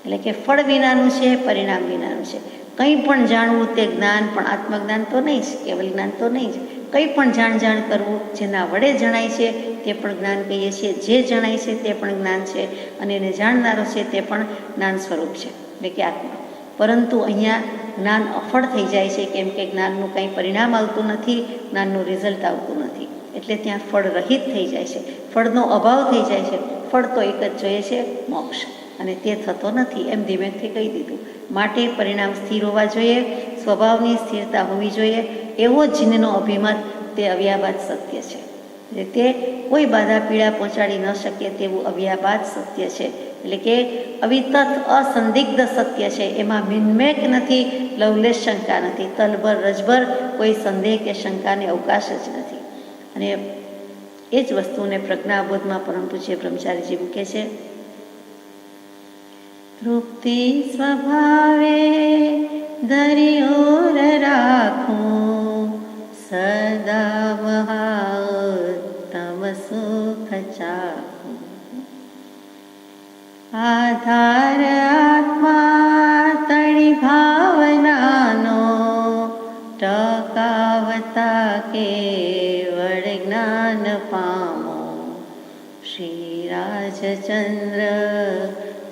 એટલે કે ફળ વિનાનું છે, પરિણામ વિનાનું છે. કંઈ પણ જાણવું તે જ્ઞાન, પણ આત્મજ્ઞાન તો નહીં જ, કેવલ જ્ઞાન તો નહીં જ. કંઈ પણ જાણ કરવું, જેના વડે જણાય છે તે પણ જ્ઞાન કહીએ છીએ. જે જણાય છે તે પણ જ્ઞાન છે, અને એને જાણનારો છે તે પણ જ્ઞાન સ્વરૂપ છે, એટલે કે આત્મા. પરંતુ અહીંયા જ્ઞાન અફળ થઈ જાય છે, કેમ કે જ્ઞાનનું કંઈ પરિણામ આવતું નથી, જ્ઞાનનું રિઝલ્ટ આવતું નથી. એટલે ત્યાં ફળ રહિત થઈ જાય છે, ફળનો અભાવ થઈ જાય છે. ફળ તો એક જ જોઈએ છે, મોક્ષ, અને તે થતો નથી, એમ ધીમેથી કહી દીધું. માટે પરિણામ સ્થિર હોવા જોઈએ, સ્વભાવની સ્થિરતા હોવી જોઈએ. એવો જીનનો અભિમત તે અવ્યાબાદ સત્ય છે. એટલે તે કોઈ બાધા પીડા પહોંચાડી ન શકે તેવું અવ્યાબાદ સત્ય છે. એટલે કે અવિતત અસંદિગ્ધ સત્ય છે. એમાં મિનમેક નથી, લવલેશ શંકા નથી, તલભર રજભર કોઈ સંદેહ કે શંકાને અવકાશ જ નથી. અને એ જ વસ્તુને પ્રજ્ઞાબોધમાં પરમ પૂજ્ય બ્રહ્મચારીજી મૂકે છે. તૃપ્તિ સ્વભાવે ધરી ઓર રાખું, સદા મહાત્તમ સુખ ચાખું. આધાર આત્મા તણી ભાવનાનો, ટકાવતા કેવળ જ્ઞાન પામો. શ્રી રાજચંદ્ર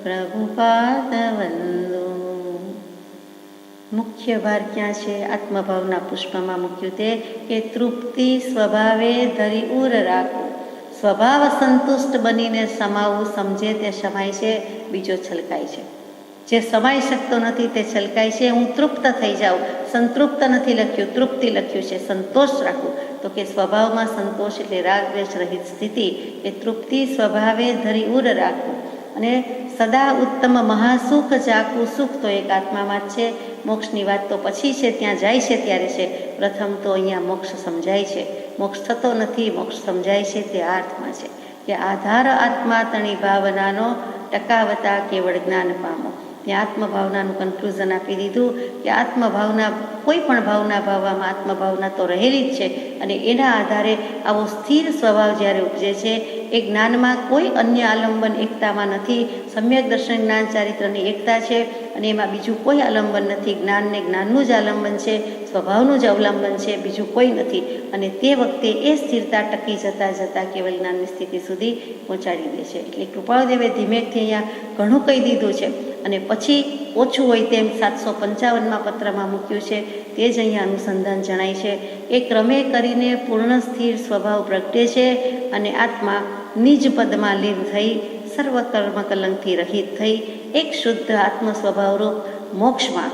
પ્રભુપાદ વંદો. મુખ્ય ભાર ક્યાં છે? આત્મભાવના પુષ્પમાં મૂક્યું તે કે તૃપ્તિ સ્વભાવે ધરી ઉર રાખો, સ્વભાવ સંતુષ્ટ બનીને સમાવું સમજે તે સમાય છે, બીજો છલકાય છે. જે સમાઈ શકતો નથી તે છલકાય છે. હું તૃપ્ત થઈ જાઉં, સંતૃપ્ત નથી લખ્યું, તૃપ્તિ લખ્યું છે. સંતોષ રાખું તો કે સ્વભાવમાં સંતોષ એટલે રાગ દ્વેષ રહિત સ્થિતિ, એ તૃપ્તિ સ્વભાવે ધરી ઉર રાખવું. અને સદા ઉત્તમ મહાસુખ ચાકવું. સુખ તો એક આત્મામાં જ છે. મોક્ષની વાત તો પછી છે, ત્યાં જાય છે ત્યારે છે. પ્રથમ તો અહીંયા મોક્ષ સમજાય છે. મોક્ષ થતો નથી, મોક્ષ સમજાય છે તે આ અર્થમાં છે કે આધાર આત્મા તણી ભાવનાનો ટકાવતા કેવળ જ્ઞાન પામો. ત્યાં આત્મભાવનાનું કન્ક્લુઝન આપી દીધું કે આત્મભાવના, કોઈ પણ ભાવના ભાવવામાં આત્મભાવના તો રહેલી જ છે. અને એના આધારે આવો સ્થિર સ્વભાવ જ્યારે ઉપજે છે, એ જ્ઞાનમાં કોઈ અન્ય આલંબન એકતામાં નથી. સમ્યક દર્શન જ્ઞાન ચારિત્રની એકતા છે અને એમાં બીજું કોઈ આલંબન નથી. જ્ઞાનને જ્ઞાનનું જ આલંબન છે, સ્વભાવનું જ અવલંબન છે, બીજું કોઈ નથી. અને તે વખતે એ સ્થિરતા ટકી જતાં કેવલ જ્ઞાનની સ્થિતિ સુધી પહોંચાડી દે છે. એટલે કૃપાળુદેવે ધીમેકથી અહીંયા ઘણું કહી દીધું છે અને પછી ઓછું હોય તેમ 755માં પત્રમાં મૂક્યું છે. તે જ અહીંયા અનુસંધાન જણાય છે. એ ક્રમે કરીને પૂર્ણ સ્થિર સ્વભાવ પ્રગટે છે અને આત્મા નિજ પદમાં લીન થઈ સર્વ કર્મ કલંકથી રહિત થઈ એક શુદ્ધ આત્મ સ્વભાવરૂપ મોક્ષમાં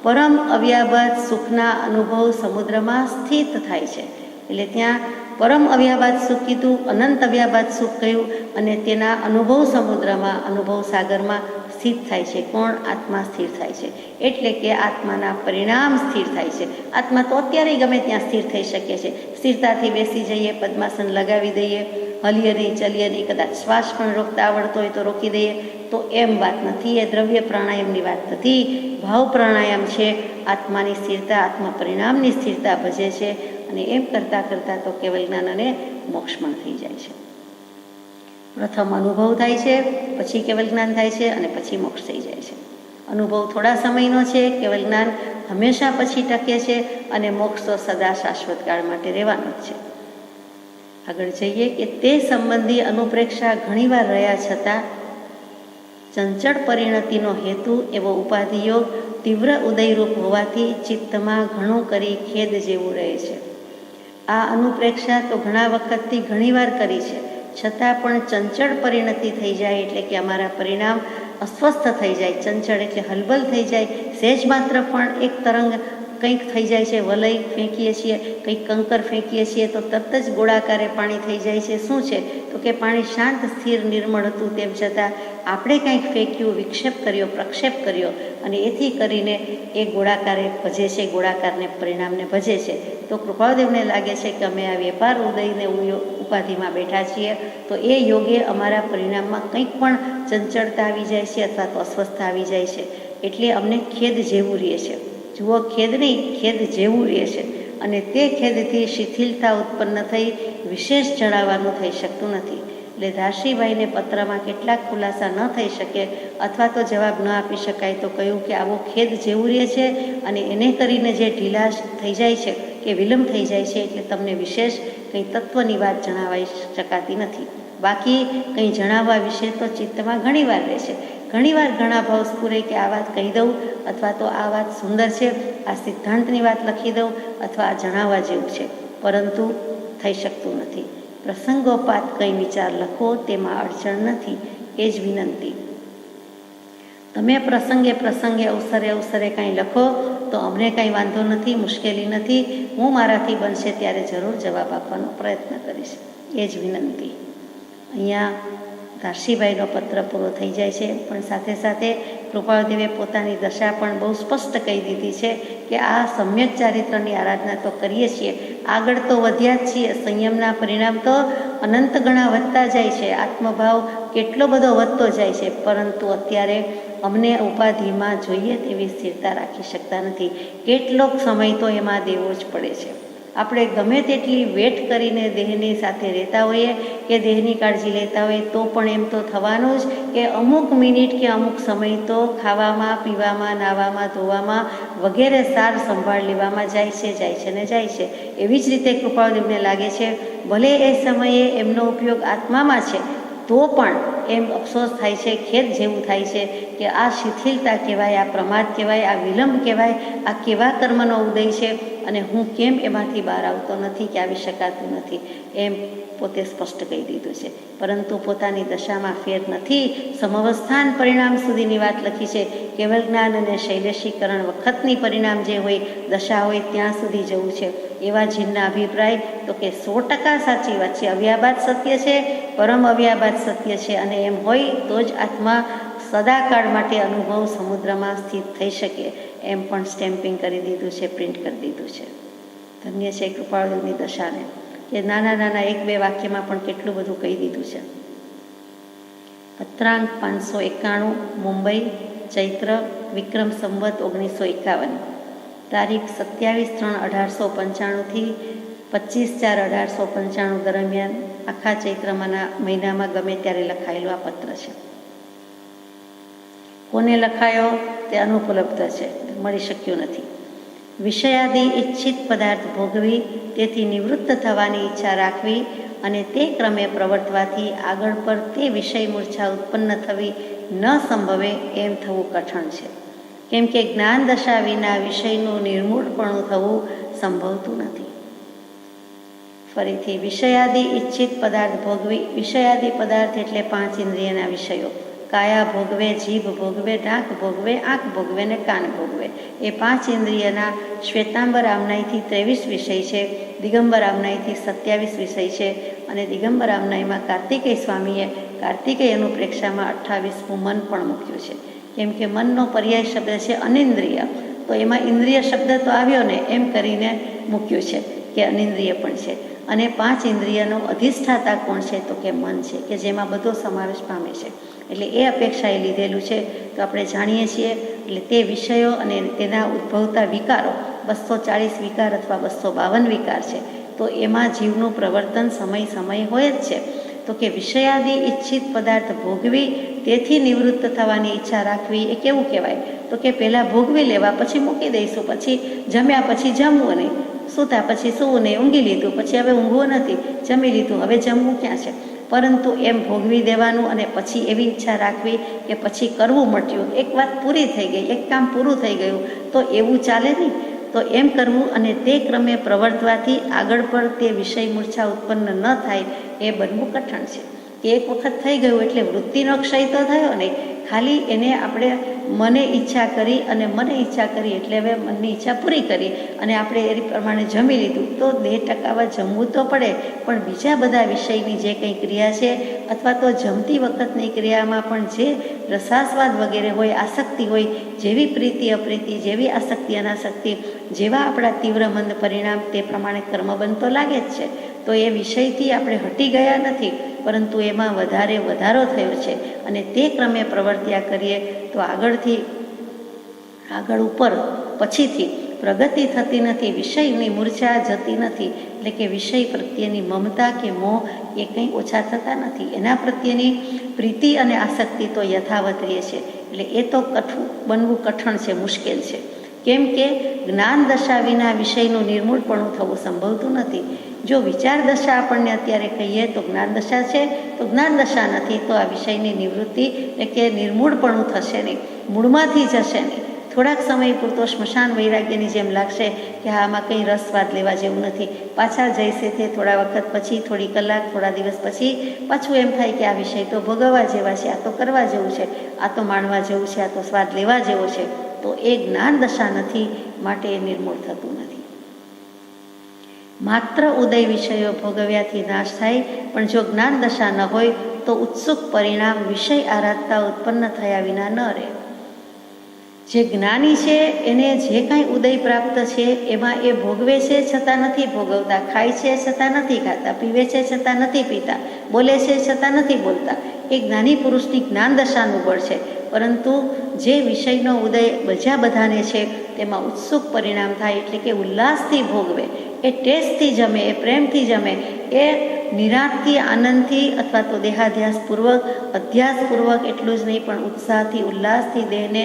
પરમ અવ્યાબાદ સુખના અનુભવ સમુદ્રમાં સ્થિત થાય છે. એટલે ત્યાં પરમ અવ્યાબાદ સુખ કીધું, અનંત અવ્યાબાદ સુખ કહ્યું અને તેના અનુભવ સમુદ્રમાં, અનુભવ સાગરમાં સ્થિત થાય છે. કોણ? આત્મા સ્થિર થાય છે. એટલે કે આત્માના પરિણામ સ્થિર થાય છે. આત્મા તો અત્યારે ગમે ત્યાં સ્થિર થઈ શકે છે. સ્થિરતાથી બેસી જઈએ, પદ્માસન લગાવી દઈએ, હલીએ નહીં, ચલીએ નહીં, કદાચ શ્વાસ પણ રોકતા આવડતો હોય તો રોકી દઈએ, તો એમ વાત નથી. એ દ્રવ્ય પ્રાણાયામની વાત નથી, ભાવ પ્રાણાયામ છે. આત્માની સ્થિરતા, આત્મા પરિણામની સ્થિરતા ભજે છે અને એમ કરતાં કરતાં તો કેવલ જ્ઞાન અને મોક્ષ પણ થઈ જાય છે. પ્રથમ અનુભવ થાય છે, પછી કેવલ જ્ઞાન થાય છે અને પછી મોક્ષ થઈ જાય છે. અનુભવ થોડા સમયનો છે, કેવલ જ્ઞાન હંમેશા પછી ટકે છે અને મોક્ષ તો સદા શાશ્વત કાળ માટે રહેવાનો જ છે. આગળ જઈએ કે તે સંબંધી અનુપ્રેક્ષા ઘણીવાર રહ્યા છતાં ચંચળ પરિણતિનો હેતુ એવો ઉપાધિયોગ તીવ્ર ઉદયરૂપ હોવાથી ચિત્તમાં ઘણું કરી ખેદ જેવું રહે છે. આ અનુપ્રેક્ષા તો ઘણા વખતથી ઘણીવાર કરી છે, છતાં પણ ચંચળ પરિણતિ થઈ જાય એટલે કે અમારા પરિણામ અસ્વસ્થ થઈ જાય. ચંચળ એટલે હલબલ થઈ જાય. સહેજ માત્ર પણ એક તરંગ કંઈક થઈ જાય છે, વલય ફેંકીએ છીએ, કંઈક કંકર ફેંકીએ છીએ તો તરત જ ગોળાકારે પાણી થઈ જાય છે. શું છે? તો કે પાણી શાંત સ્થિર નિર્મળ હતું, તેમ છતાં આપણે કંઈક ફેંક્યું, વિક્ષેપ કર્યો, પ્રક્ષેપ કર્યો અને એથી કરીને એ ગોળાકારે ભજે છે, ગોળાકારને પરિણામને ભજે છે. તો કૃપાળુદેવને લાગે છે કે અમે આ વેપાર ઉદયને ઉપાધિમાં બેઠા છીએ તો એ યોગે અમારા પરિણામમાં કંઈક પણ ચંચળતા આવી જાય છે અથવા તો અસ્વસ્થતા આવી જાય છે, એટલે અમને ખેદ જેવું રહે છે. જુઓ, ખેદ નહીં, ખેદ જેવું રહે છે અને તે ખેદથી શિથિલતા ઉત્પન્ન થઈ વિશેષ જણાવવાનું થઈ શકતું નથી. એટલે ધારશીભાઈને પત્રમાં કેટલાક ખુલાસા ન થઈ શકે અથવા તો જવાબ ન આપી શકાય તો કહ્યું કે આવો ખેદ જેવું રહે છે અને એને કરીને જે ઢીલાશ થઈ જાય છે કે વિલંબ થઈ જાય છે એટલે તમને વિશેષ કંઈ તત્વની વાત જણાવાઈ શકાતી નથી. બાકી કંઈ જણાવવા વિશે તો ચિત્તમાં ઘણીવાર રહે છે. ઘણીવાર ઘણા ભાવ સ્ફુરે કે આ વાત કહી દઉં અથવા તો આ વાત સુંદર છે, આ સિદ્ધાંતની વાત લખી દઉં અથવા આ જણાવવા જેવું છે, પરંતુ થઈ શકતું નથી. પ્રસંગોપાત કંઈ વિચાર લખો, તેમાં અડચણ નથી, એ જ વિનંતી. તમે પ્રસંગે અવસરે કાંઈ લખો તો અમને કાંઈ વાંધો નથી, મુશ્કેલી નથી. હું મારાથી બનશે ત્યારે જરૂર જવાબ આપવાનો પ્રયત્ન કરીશ, એ જ વિનંતી. અહીંયા ધારશીભાઈનો પત્ર પૂરો થઈ જાય છે, પણ સાથે સાથે કૃપાળુદેવે પોતાની દશા પણ બહુ સ્પષ્ટ કહી દીધી છે કે આ સમ્યક ચારિત્રની આરાધના તો કરીએ છીએ, આગળ તો વધ્યા જ છીએ, સંયમના પરિણામ તો અનંત ગણા વધતા જાય છે, આત્મભાવ કેટલો બધો વધતો જાય છે, પરંતુ અત્યારે અમને ઉપાધિમાં જોઈએ તેવી સ્થિરતા રાખી શકતા નથી. કેટલોક સમય તો એમાં દેવો જ પડે છે. આપણે ગમે તેટલી વેટ કરીને દેહની સાથે રહેતા હોઈએ કે દેહની કાળજી લેતા હોઈએ તો પણ એમ તો થવાનું જ કે અમુક મિનિટ કે અમુક સમય તો ખાવામાં, પીવામાં, નાહવામાં, ધોવામાં વગેરે સાર સંભાળ લેવામાં જાય છે. એવી જ રીતે કૃપાળુદેવને લાગે છે ભલે એ સમયે એમનો ઉપયોગ આત્મામાં છે તો પણ એમ અફસોસ થાય છે, ખેદ જેવું થાય છે કે આ શિથિલતા કહેવાય, આ પ્રમાદ કહેવાય, આ વિલંબ કહેવાય, આ કેવા કર્મનો ઉદય છે અને હું કેમ એમાંથી બહાર આવતો નથી કે આવી શકાતું નથી, એમ પોતે સ્પષ્ટ કહી દીધું છે. પરંતુ પોતાની દશામાં ફેર નથી. સમવસ્થાન પરિણામ સુધીની વાત લખી છે. કેવલ જ્ઞાન અને શૈલેષીકરણ વખતની પરિણામ જે હોય, દશા હોય ત્યાં સુધી જવું છે. એવા જીનના અભિપ્રાય તો કે 100% સાચી વાત છે. અવ્યાબાદ સત્ય છે, પરમ અવ્યાબાદ સત્ય છે, અને એમ હોય તો જ આત્મા સદાકાળ માટે અનુભવ સમુદ્રમાં સ્થિત થઈ શકે, એમ પણ સ્ટેમ્પિંગ કરી દીધું છે, પ્રિન્ટ કરી દીધું છે. ધન્ય છે કૃપાળુની દશાને કે નાના નાના 1-2 વાક્યમાં પણ કેટલું બધું કહી દીધું છે. પત્રાંક 591, મુંબઈ, ચૈત્ર, વિક્રમ સંવત 1951, તારીખ 27/3/1895 થી 25/4/1895 દરમિયાન આખા ચૈત્રમાંના મહિનામાં ગમે ત્યારે લખાયેલો આ પત્ર છે. કોને લખાયો તે અનુપલબ્ધ છે, મળી શક્યું નથી. વિષયાદિ ઈચ્છિત પદાર્થ ભોગવી, તેથી નિવૃત્ત થવાની ઈચ્છા રાખવી અને તે ક્રમે પ્રવર્તવાથી આગળ પર તે વિષય મૂર્છા ઉત્પન્ન થવી ન સંભવે એમ થવું કઠણ છે. કેમ કે જ્ઞાન દશા વિના વિષયનું નિર્મૂળપણું થવું સંભવતું નથી. ફરીથી, વિષયાદિ ઈચ્છિત પદાર્થ ભોગવી. વિષયાદિ પદાર્થ એટલે 5 ઇન્દ્રિયના વિષયો. કાયા ભોગવે, જીભ ભોગવે, નાક ભોગવે, આંખ ભોગવે ને કાન ભોગવે. એ 5 ઇન્દ્રિયના શ્વેતાંબર આમનાઈથી 23 વિષય છે, દિગંબર આમનાઈથી 27 વિષય છે, અને દિગંબર આમનાઈમાં કાર્તિકેય સ્વામીએ કાર્તિકેય અનુપ્રેક્ષામાં 28મું મન પણ મૂક્યું છે. કેમ કે મનનો પર્યાય શબ્દ છે અનિન્દ્રિય, તો એમાં ઇન્દ્રિય શબ્દ તો આવ્યો ને, એમ કરીને મૂક્યું છે કે અનિન્દ્રિય પણ છે. અને 5 ઇન્દ્રિયનો અધિષ્ઠાતા કોણ છે તો કે મન છે, કે જેમાં બધો સમાવેશ પામે છે. એટલે એ અપેક્ષાએ લીધેલું છે. તો આપણે જાણીએ છીએ, એટલે તે વિષયો અને તેના ઉદ્ભવતા વિકારો 240 વિકાર અથવા 252 વિકાર છે. તો એમાં જીવનું પ્રવર્તન સમય હોય જ છે. તો કે વિષયાદિ ઈચ્છિત પદાર્થ ભોગવી, તેથી નિવૃત્ત થવાની ઈચ્છા રાખવી એ કેવું કહેવાય? તો કે પહેલાં ભોગવી લેવા, પછી મૂકી દઈશું, પછી જમ્યા પછી જમવું નહીં, સૂતા પછી સૂવું નહીં, ઊંઘી લીધું પછી હવે ઊંઘવું નથી, જમી લીધું હવે જમવું ક્યાં છે. પરંતુ એમ ભોગવી દેવાનું અને પછી એવી ઈચ્છા રાખવી કે પછી કરવું મટ્યું, એક વાત પૂરી થઈ ગઈ, એક કામ પૂરું થઈ ગયું, તો એવું ચાલે નહીં. તો એમ કરવું અને તે ક્રમે પ્રવર્તવાથી આગળ પર તે વિષય મૂર્છા ઉત્પન્ન ન થાય એ બનવું કઠણ છે. કે એક વખત થઈ ગયું એટલે વૃત્તિનો ક્ષય તો થયો નહીં, ખાલી એને આપણે મને ઈચ્છા કરી અને મને ઈચ્છા કરી એટલે હવે મનની ઈચ્છા પૂરી કરી અને આપણે એ પ્રમાણે જમી લીધું, તો દેહ ટકાવવા જમવું તો પડે, પણ બીજા બધા વિષયની જે કંઈ ક્રિયા છે અથવા તો જમતી વખતની ક્રિયામાં પણ જે રસાસ્વાદ વગેરે હોય, આસક્તિ હોય, જેવી પ્રીતિ અપ્રીતિ, જેવી આસક્તિ અનાસક્તિ, જેવા આપણા તીવ્ર મંદ પરિણામ તે પ્રમાણે કર્મબંધ તો લાગે જ છે. તો એ વિષયથી આપણે હટી ગયા નથી, પરંતુ એમાં વધારો થયો છે. અને તે ક્રમે પ્રવર્ત્યા કરીએ તો આગળ ઉપર પછીથી પ્રગતિ થતી નથી, વિષયની મૂર્છા જતી નથી. એટલે કે વિષય પ્રત્યેની મમતા કે મોહ એ કંઈ ઓછા થતા નથી, એના પ્રત્યેની પ્રીતિ અને આસક્તિ તો યથાવત રહે છે. એટલે એ તો બનવું કઠણ છે, મુશ્કેલ છે. કેમ કે જ્ઞાન દશા વિના વિષયનું નિર્મૂળપણું થવું સંભવતું નથી. જો વિચાર દશા આપણને અત્યારે કહીએ તો જ્ઞાન દશા છે, તો જ્ઞાન દશા નથી, તો આ વિષયની નિવૃત્તિ એટલે કે નિર્મૂળપણું થશે નહીં, મૂળમાંથી જશે નહીં. થોડાક સમય પૂરતો સ્મશાન વૈરાગ્યની જેમ લાગશે કે આમાં કંઈ રસવાદ લેવા જેવું નથી, પાછા જઈશે તે થોડા વખત પછી, થોડી કલાક, થોડા દિવસ પછી પાછું એમ થાય કે આ વિષય તો ભોગવવા જેવા છે, આ તો કરવા જેવું છે, આ તો માણવા જેવું છે, આ તો સ્વાદ લેવા જેવો છે. તો એ જ્ઞાન દશા નથી, માટે એ નિર્મૂળ થતું નથી. માત્ર ઉદય વિષયો ભોગવ્યાથી નાશ થાય, પણ જો જ્ઞાન દશા ન હોય તો ઉત્સુક પરિણામ વિષય આરાધતા ઉત્પન્ન થયા વિના ન રહે. જે જ્ઞાની છે એને જે કાંઈ ઉદય પ્રાપ્ત છે એમાં એ ભોગવે છે છતાં નથી ભોગવતા, ખાય છે છતાં નથી ખાતા, પીવે છે છતાં નથી પીતા, બોલે છે છતાં નથી બોલતા. એ જ્ઞાની પુરુષની જ્ઞાન દશાનું બળ છે. પરંતુ જે વિષયનો ઉદય બધાને છે તેમાં ઉત્સુક પરિણામ થાય, એટલે કે ઉલ્લાસથી ભોગવે, એ ટેસ્ટથી જમે, એ પ્રેમથી જમે, એ નિરાંતથી, આનંદથી અથવા તો દેહાધ્યાસપૂર્વક, અધ્યાસપૂર્વક એટલું જ નહીં પણ ઉત્સાહથી, ઉલ્લાસથી દેહને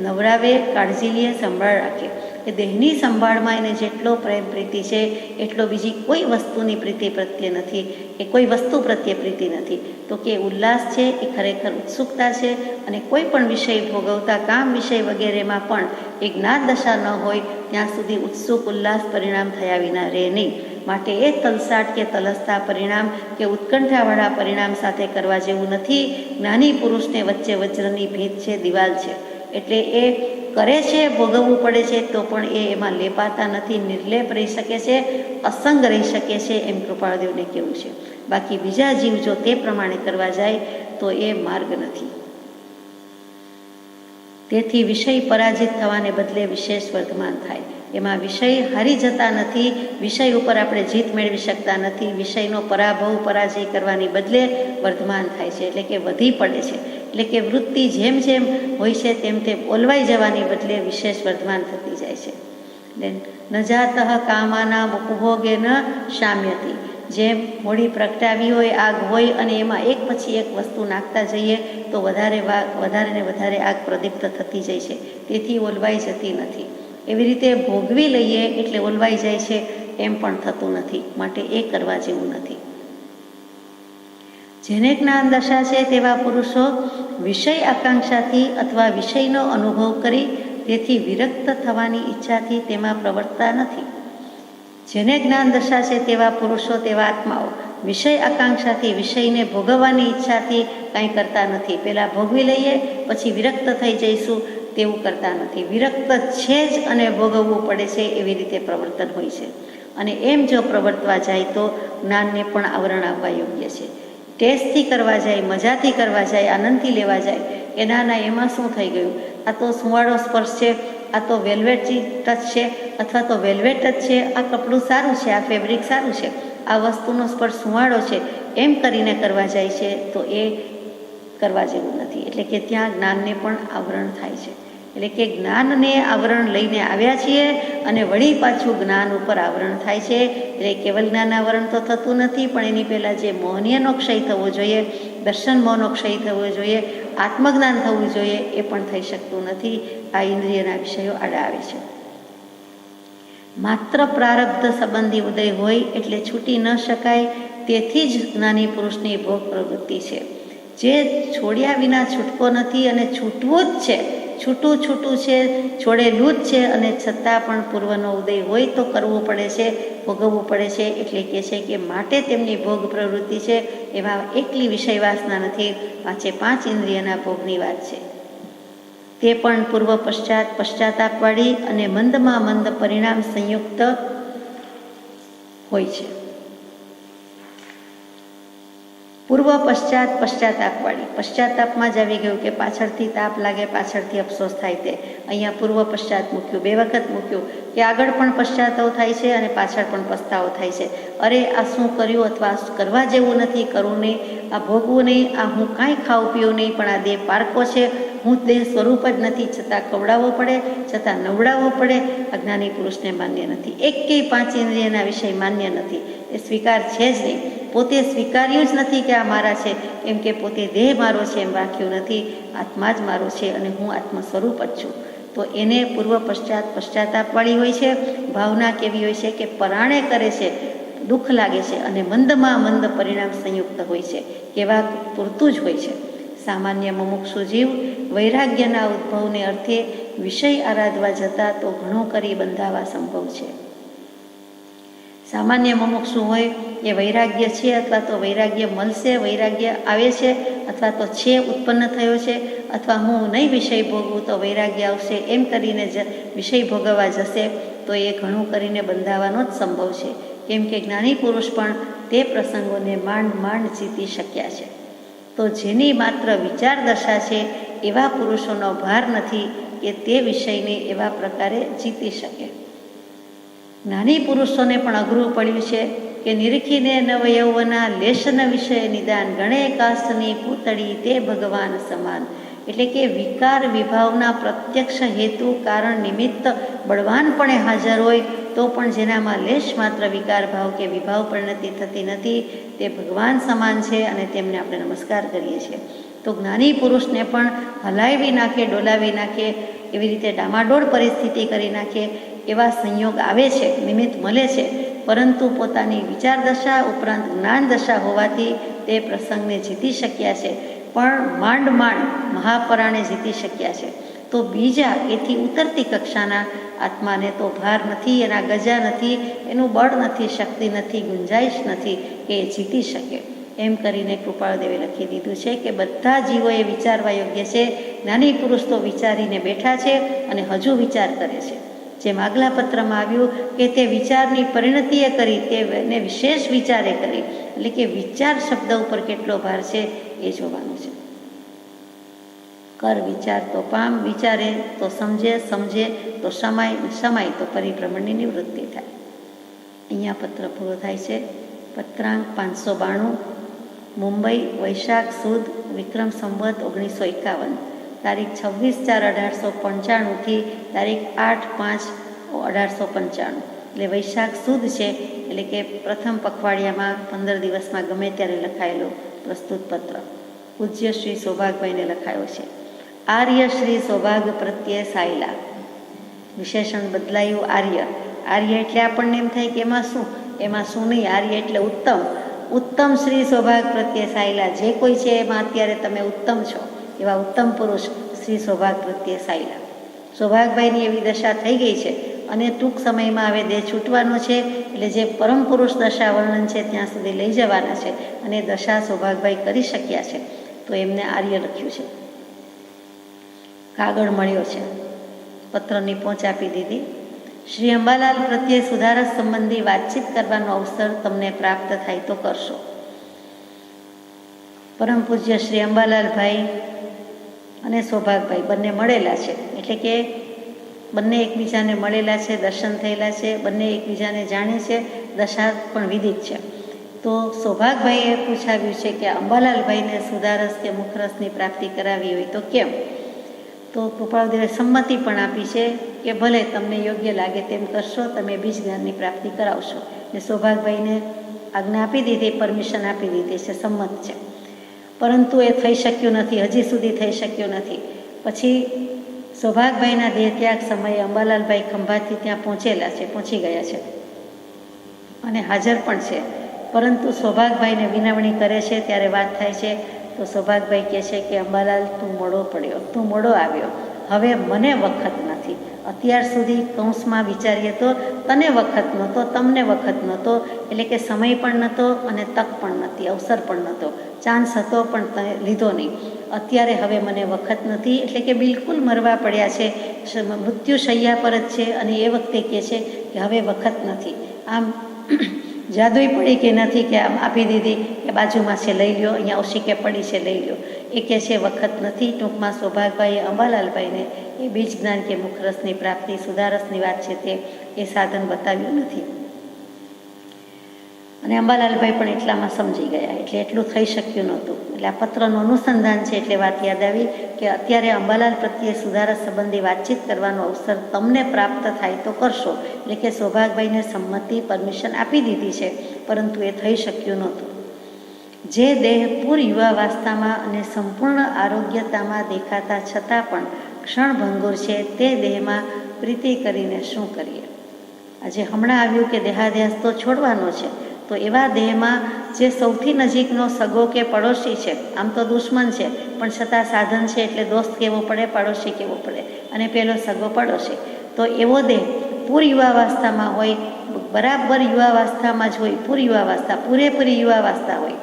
નવરાવે, કાળજી લે, સંભાળ રાખે. એ દેહની સંભાળમાં એને જેટલો પ્રેમ પ્રીતિ છે એટલો બીજી કોઈ વસ્તુની પ્રીતિ પ્રત્યે નથી, એ કોઈ વસ્તુ પ્રત્યે પ્રીતિ નથી. તો કે ઉલ્લાસ છે એ ખરેખર ઉત્સુકતા છે, અને કોઈ પણ વિષય ભોગવતા કામ વિષય વગેરેમાં પણ એ જ્ઞાન દશા ન હોય ત્યાં સુધી ઉત્સુક ઉલ્લાસ પરિણામ થયા વિના રહે નહીં. માટે એ તલસાટ કે તલસતા પરિણામ કે ઉત્કંઠાવાળા પરિણામ સાથે કરવા જેવું નથી. જ્ઞાની પુરુષને વચ્ચે વજ્રની ભીત છે, દિવાલ છે, એટલે એ કરે છે, ભોગવવું પડે છે, તો પણ એ એમાં લેપાતા નથી, નિર્લેપ રહી શકે છે, અસંગ રહી શકે છે, એમ કૃપાળદેવને કહેવું છે. બાકી બીજા જીવ જો તે પ્રમાણે કરવા જાય તો એ માર્ગ નથી. તેથી વિષય પરાજિત થવાને બદલે વિશેષ વર્ધમાન થાય. એમાં વિષય હારી જતા નથી, વિષય ઉપર આપણે જીત મેળવી શકતા નથી. વિષયનો પરાભવ પરાજય કરવાની બદલે વર્ધમાન થાય છે, એટલે કે વધી પડે છે. એટલે કે વૃત્તિ જેમ જેમ હોય છે તેમ તેમ ઓલવાઈ જવાની બદલે વિશેષ વર્ધમાન થતી જાય છે. એટલે ન જાતઃ કામાના ઉપભોગે ન શામ્યતી. જેમ હોળી પ્રગટાવી હોય, આગ હોય, અને એમાં એક પછી એક વસ્તુ નાખતા જઈએ તો વધારે ને વધારે આગ પ્રદીપ્ત થતી જાય છે, તેથી ઓલવાઈ જતી નથી. એવી રીતે ભોગવી લઈએ એટલે ઓલવાઈ જાય છે એમ પણ થતું નથી. માટે એ કરવા જેવું નથી. જેને જ્ઞાન દશા છે તેવા પુરુષો વિષય આકાંક્ષાથી અથવા વિષયનો અનુભવ કરી તેથી વિરક્ત થવાની ઈચ્છાથી તેમાં પ્રવર્તતા નથી. જેને જ્ઞાન દશા છે તેવા પુરુષો, તેવા આત્માઓ વિષય આકાંક્ષાથી વિષયને ભોગવવાની ઈચ્છાથી કાંઈ કરતા નથી. પહેલાં ભોગવી લઈએ પછી વિરક્ત થઈ જઈશું તેવું કરતા નથી. વિરક્ત છે જ અને ભોગવવું પડે છે એવી રીતે પ્રવર્તન હોય છે. અને એમ જો પ્રવર્તવા જાય તો જ્ઞાનને પણ આવરણ આપવા યોગ્ય છે. ટેસ્ટથી કરવા જાય, મજાથી કરવા જાય, આનંદથી લેવા જાય કે ના એમાં શું થઈ ગયું, આ તો સુંવાળો સ્પર્શ છે, આ તો વેલ્વેટ ટચ છે, અથવા તો વેલ્વેટ જ છે, આ કપડું સારું છે, આ ફેબ્રિક સારું છે, આ વસ્તુનો સ્પર્શ સુંવાળો છે, એમ કરીને કરવા જાય છે તો એ કરવા જેવું નથી. એટલે કે ત્યાં જ્ઞાનને પણ આવરણ થાય છે. એટલે કે જ્ઞાનને આવરણ લઈને આવ્યા છીએ અને વળી પાછું જ્ઞાન ઉપર આવરણ થાય છે. એટલે કેવલ જ્ઞાન આવરણ તો થતું નથી, પણ એની પહેલાં જે મોહનીયનો ક્ષય થવો જોઈએ, દર્શન મોહનો ક્ષય થવો જોઈએ, આત્મજ્ઞાન થવું જોઈએ, એ પણ થઈ શકતું નથી. આ ઇન્દ્રિયના વિષયો આડા આવે છે. માત્ર પ્રારબ્ધ સંબંધી ઉદય હોય એટલે છૂટી ન શકાય, તેથી જ જ્ઞાની પુરુષની ભોગ પ્રવૃત્તિ છે, જે છોડ્યા વિના છૂટકો નથી અને છૂટવું જ છે. છૂટું છે, છોડેલું જ છે, અને છતાં પણ પૂર્વનો ઉદય હોય તો કરવું પડે છે, ભોગવવું પડે છે. એટલે કહે છે કે માટે તેમની ભોગ પ્રવૃત્તિ છે. એમાં એકલી વિષય વાસના નથી, પાછે 5 ઇન્દ્રિયના ભોગની વાત છે. તે પણ પૂર્વ પશ્ચાતાપવાળી અને મંદમાં મંદ પરિણામ સંયુક્ત હોય છે. પૂર્વ પશ્ચાતાપવાળી, પશ્ચાતાપમાં જ આવી ગયું કે પાછળથી તાપ લાગે, પાછળથી અફસોસ થાય. તે અહીંયા પૂર્વ પશ્ચાત મૂક્યું, 2 વખત મૂક્યું કે આગળ પણ પશ્ચાતાપ થાય છે અને પાછળ પણ પસ્તાવો થાય છે. અરે આ શું કર્યું, અથવા આ કરવા જેવું નથી, કરવું નહીં, આ ભોગવું નહીં, આ હું કાંઈ ખાવું પીવું નહીં, પણ આ દેહ પારકો છે, હું દેહ સ્વરૂપ જ નથી, છતાં ખવડાવવો પડે, છતાં નવડાવવો પડે. અજ્ઞાની પુરુષને માન્ય નથી. એકેય 5 ઇન્દ્રિયના વિષય માન્ય નથી, એ સ્વીકાર છે જ નહીં. પોતે સ્વીકાર્યું જ નથી કે આ મારા છે, કેમ કે પોતે દેહ મારો છે એમ રાખ્યું નથી. આત્મા જ મારો છે અને હું આત્મ સ્વરૂપ જ છું. તો એને પૂર્વ પશ્ચાતાપવાળી હોય છે. ભાવના કેવી હોય છે કે પરાણે કરે છે, દુઃખ લાગે છે, અને મંદમાં મંદ પરિણામ સંયુક્ત હોય છે. કેવા પૂરતું જ હોય છે. સામાન્ય મુમુક્ષુ જીવ વૈરાગ્યના ઉદ્ભવને અર્થે વિષય આરાધવા જતા તો ઘણું કરી બંધાવા સંભવ છે. સામાન્ય મુમુક્ષુ હોય એ વૈરાગ્ય છે, અથવા તો વૈરાગ્ય મળશે, વૈરાગ્ય આવે છે, અથવા તો છે, ઉત્પન્ન થયો છે, અથવા હું નહીં વિષય ભોગવું તો વૈરાગ્ય આવશે, એમ કરીને વિષય ભોગવવા જશે તો એ ઘણું કરીને બંધાવાનો જ સંભવ છે. કેમ કે જ્ઞાની પુરુષ પણ તે પ્રસંગોને માંડ જીતી શક્યા છે. તો જેની માત્ર વિચાર દશા છે એવા પુરુષોનો ભાર નથી કે તે વિષયને એવા પ્રકારે જીતી શકે. જ્ઞાની પુરુષોને પણ અઘરું પડ્યું છે કે નિરીખીને નવયૌવના લેશન વિષય નિદાન ગણે કાષ્ઠની પૂતળી તે ભગવાન સમાન. એટલે કે વિકાર વિભાવના પ્રત્યક્ષ હેતુ કારણ નિમિત્ત બળવાનપણે હાજર હોય તો પણ જેનામાં લેશ માત્ર વિકાર ભાવ કે વિભાવ પરિણતિ થતી નથી, તે ભગવાન સમાન છે અને તેમને આપણે નમસ્કાર કરીએ છીએ. તો જ્ઞાની પુરુષને પણ હલાવી નાખે, ડોલાવી નાખે, એવી રીતે ડામાડોળ પરિસ્થિતિ કરી નાખે એવા સંયોગ આવે છે, નિમિત્ત મળે છે. પરંતુ પોતાની વિચાર દશા ઉપરાંત જ્ઞાન દશા હોવાથી તે પ્રસંગને જીતી શક્યા છે, પણ માંડ મહાપરાણે જીતી શક્યા છે. તો બીજા એથી ઉતરતી કક્ષાના આત્માને તો ભાર નથી, એના ગજા નથી, એનું બળ નથી, શક્તિ નથી, ગુંજાઈશ નથી કે એ જીતી શકે. એમ કરીને કૃપાળદેવે લખી દીધું છે કે બધા જીવો એ વિચારવા યોગ્ય છે. જ્ઞાની પુરુષ તો વિચારીને બેઠા છે અને હજુ વિચાર કરે છે. જેમ આગલા પત્રમાં આવ્યું કે તે વિચારની પરિણતિએ કરી, તેને વિશેષ વિચારે કરી, એટલે કે વિચાર શબ્દ ઉપર કેટલો ભાર છે એ જોવાનું છે. કર વિચાર તો પામ, વિચારે તો સમજે, સમજે તો સમાય, સમાય તો પરિભ્રમણની નિવૃત્તિ થાય. અહીંયા પત્ર પૂરો થાય છે. પત્રાંક 592, મુંબઈ, વૈશાખ સુદ વિક્રમ સંવત 1951, તારીખ 26/4/1895 તારીખ 8/5/1895. એટલે વૈશાખ સુદ છે, એટલે કે પ્રથમ પખવાડિયામાં 15 દિવસમાં ગમે ત્યારે લખાયેલો પ્રસ્તુત પત્ર પૂજ્ય શ્રી સૌભાગભાઈને લખાયો છે. આર્ય શ્રી સૌભાગ પ્રત્યે સાયલા, વિશેષણ બદલાયું આર્ય. આર્ય એટલે આપણને એમ થાય કે એમાં શું નહીં. આર્ય એટલે ઉત્તમ. ઉત્તમ શ્રી સૌભાગ પ્રત્યે સાયલા, જે કોઈ છે એમાં અત્યારે તમે ઉત્તમ છો એવા ઉત્તમ પુરુષ શ્રી સૌભાગ પ્રત્યે સાયલા. સૌભાગભાઈની એવી દશા થઈ ગઈ છે અને ટૂંક સમયમાં હવે દેહ છૂટવાનો છે, એટલે જે પરમ પુરુષ દશા વર્ણન છે ત્યાં સુધી લઈ જવાના છે અને દશા સૌભાગભાઈ કરી શક્યા છે. તો એમને આર્ય લખ્યું છે. કાગળ મળ્યો છે, પત્રની પહોંચ આપી દીધી. શ્રી અંબાલાલ પ્રત્યે સુધારસ સંબંધી વાતચીત કરવાનો અવસર તમને પ્રાપ્ત થાય તો કરશો. પરમ પૂજ્ય શ્રી અંબાલાલભાઈ અને સૌભાગભાઈ બંને મળેલા છે, એટલે કે બંને એકબીજાને મળેલા છે, દર્શન થયેલા છે, બંને એકબીજાને જાણે છે, દશા પણ વિદિત છે. તો સૌભાગભાઈએ પૂછાવ્યું છે કે અંબાલાલભાઈને સુધારસ કે મુખરસની પ્રાપ્તિ કરાવી હોય તો કેમ? તો કૃપાળદેવે સંમતિ પણ આપી છે કે ભલે તમને યોગ્ય લાગે તેમ કરશો, તમે બીજ જ્ઞાનની પ્રાપ્તિ કરાવશો. ને સૌભાગભાઈને આજ્ઞા આપી દીધી, પરમિશન આપી દીધી છે, સંમત છે. પરંતુ એ થઈ શક્યું નથી, હજી સુધી થઈ શક્યું નથી. પછી સૌભાગભાઈના દેહ ત્યાગ સમયે અંબાલાલભાઈ ખંભાતથી ત્યાં પહોંચી ગયા છે અને હાજર પણ છે. પરંતુ સૌભાગભાઈને વિનવણી કરે છે ત્યારે વાત થાય છે તો સૌભાગભાઈ કહે છે કે અંબાલાલ, તું મોડો આવ્યો, હવે મને વખત નથી. અત્યાર સુધી કૌંસમાં વિચારીએ તો તને વખત નહોતો, તમને વખત નહોતો, એટલે કે સમય પણ નહોતો અને તક પણ નહોતી, અવસર પણ નહોતો, ચાન્સ હતો પણ તને લીધો નહીં. અત્યારે હવે મને વખત નથી, એટલે કે બિલકુલ મરવા પડ્યા છે, મૃત્યુ શૈયા પર જ છે અને એ વખતે કહે છે કે હવે વખત નથી. આમ જાદુઈ પડી કે નથી કે આમ આપી દીધી કે બાજુમાં છે લઈ લ્યો, અહીંયા ઓશીકે પડી છે લઈ લ્યો, એ કહે છે વખત નથી. ટૂંકમાં સૌભાગભાઈએ અંબાલાલભાઈને એ બીજ જ્ઞાન કે મુખરસની પ્રાપ્તિ, સુધારસની વાત છે તે એ સાધન બતાવ્યું નથી. અને અંબાલાલભાઈ પણ એટલામાં સમજી ગયા, એટલે એટલું થઈ શક્યું નહોતું. એટલે આ પત્રનું અનુસંધાન છે એટલે વાત યાદ આવી કે અત્યારે અંબાલાલ પ્રત્યે સુધારસ સંબંધી વાતચીત કરવાનો અવસર તમને પ્રાપ્ત થાય તો કરશો. એટલે કે સૌભાગભાઈને સંમતિ, પરમિશન આપી દીધી છે, પરંતુ એ થઈ શક્યું નહોતું. જે દેહ પૂર યુવાવસ્થામાં અને સંપૂર્ણ આરોગ્યતામાં દેખાતા છતાં પણ ક્ષણભંગુર છે, તે દેહમાં પ્રીતિ કરીને શું કરીએ? આજે હમણાં આવ્યું કે દેહાધ્યાસ તો છોડવાનો છે, તો એવા દેહમાં જે સૌથી નજીકનો સગો કે પડોશી છે, આમ તો દુશ્મન છે પણ છતાં સાધન છે એટલે દોસ્ત કહેવો પડે, પાડોશી કહેવો પડે, અને પેલો સગો પડોશી. તો એવો દેહ પૂર યુવાવસ્થામાં હોય, બરાબર યુવાવસ્થામાં જ હોય, પૂરેપૂરી યુવાવસ્થા હોય,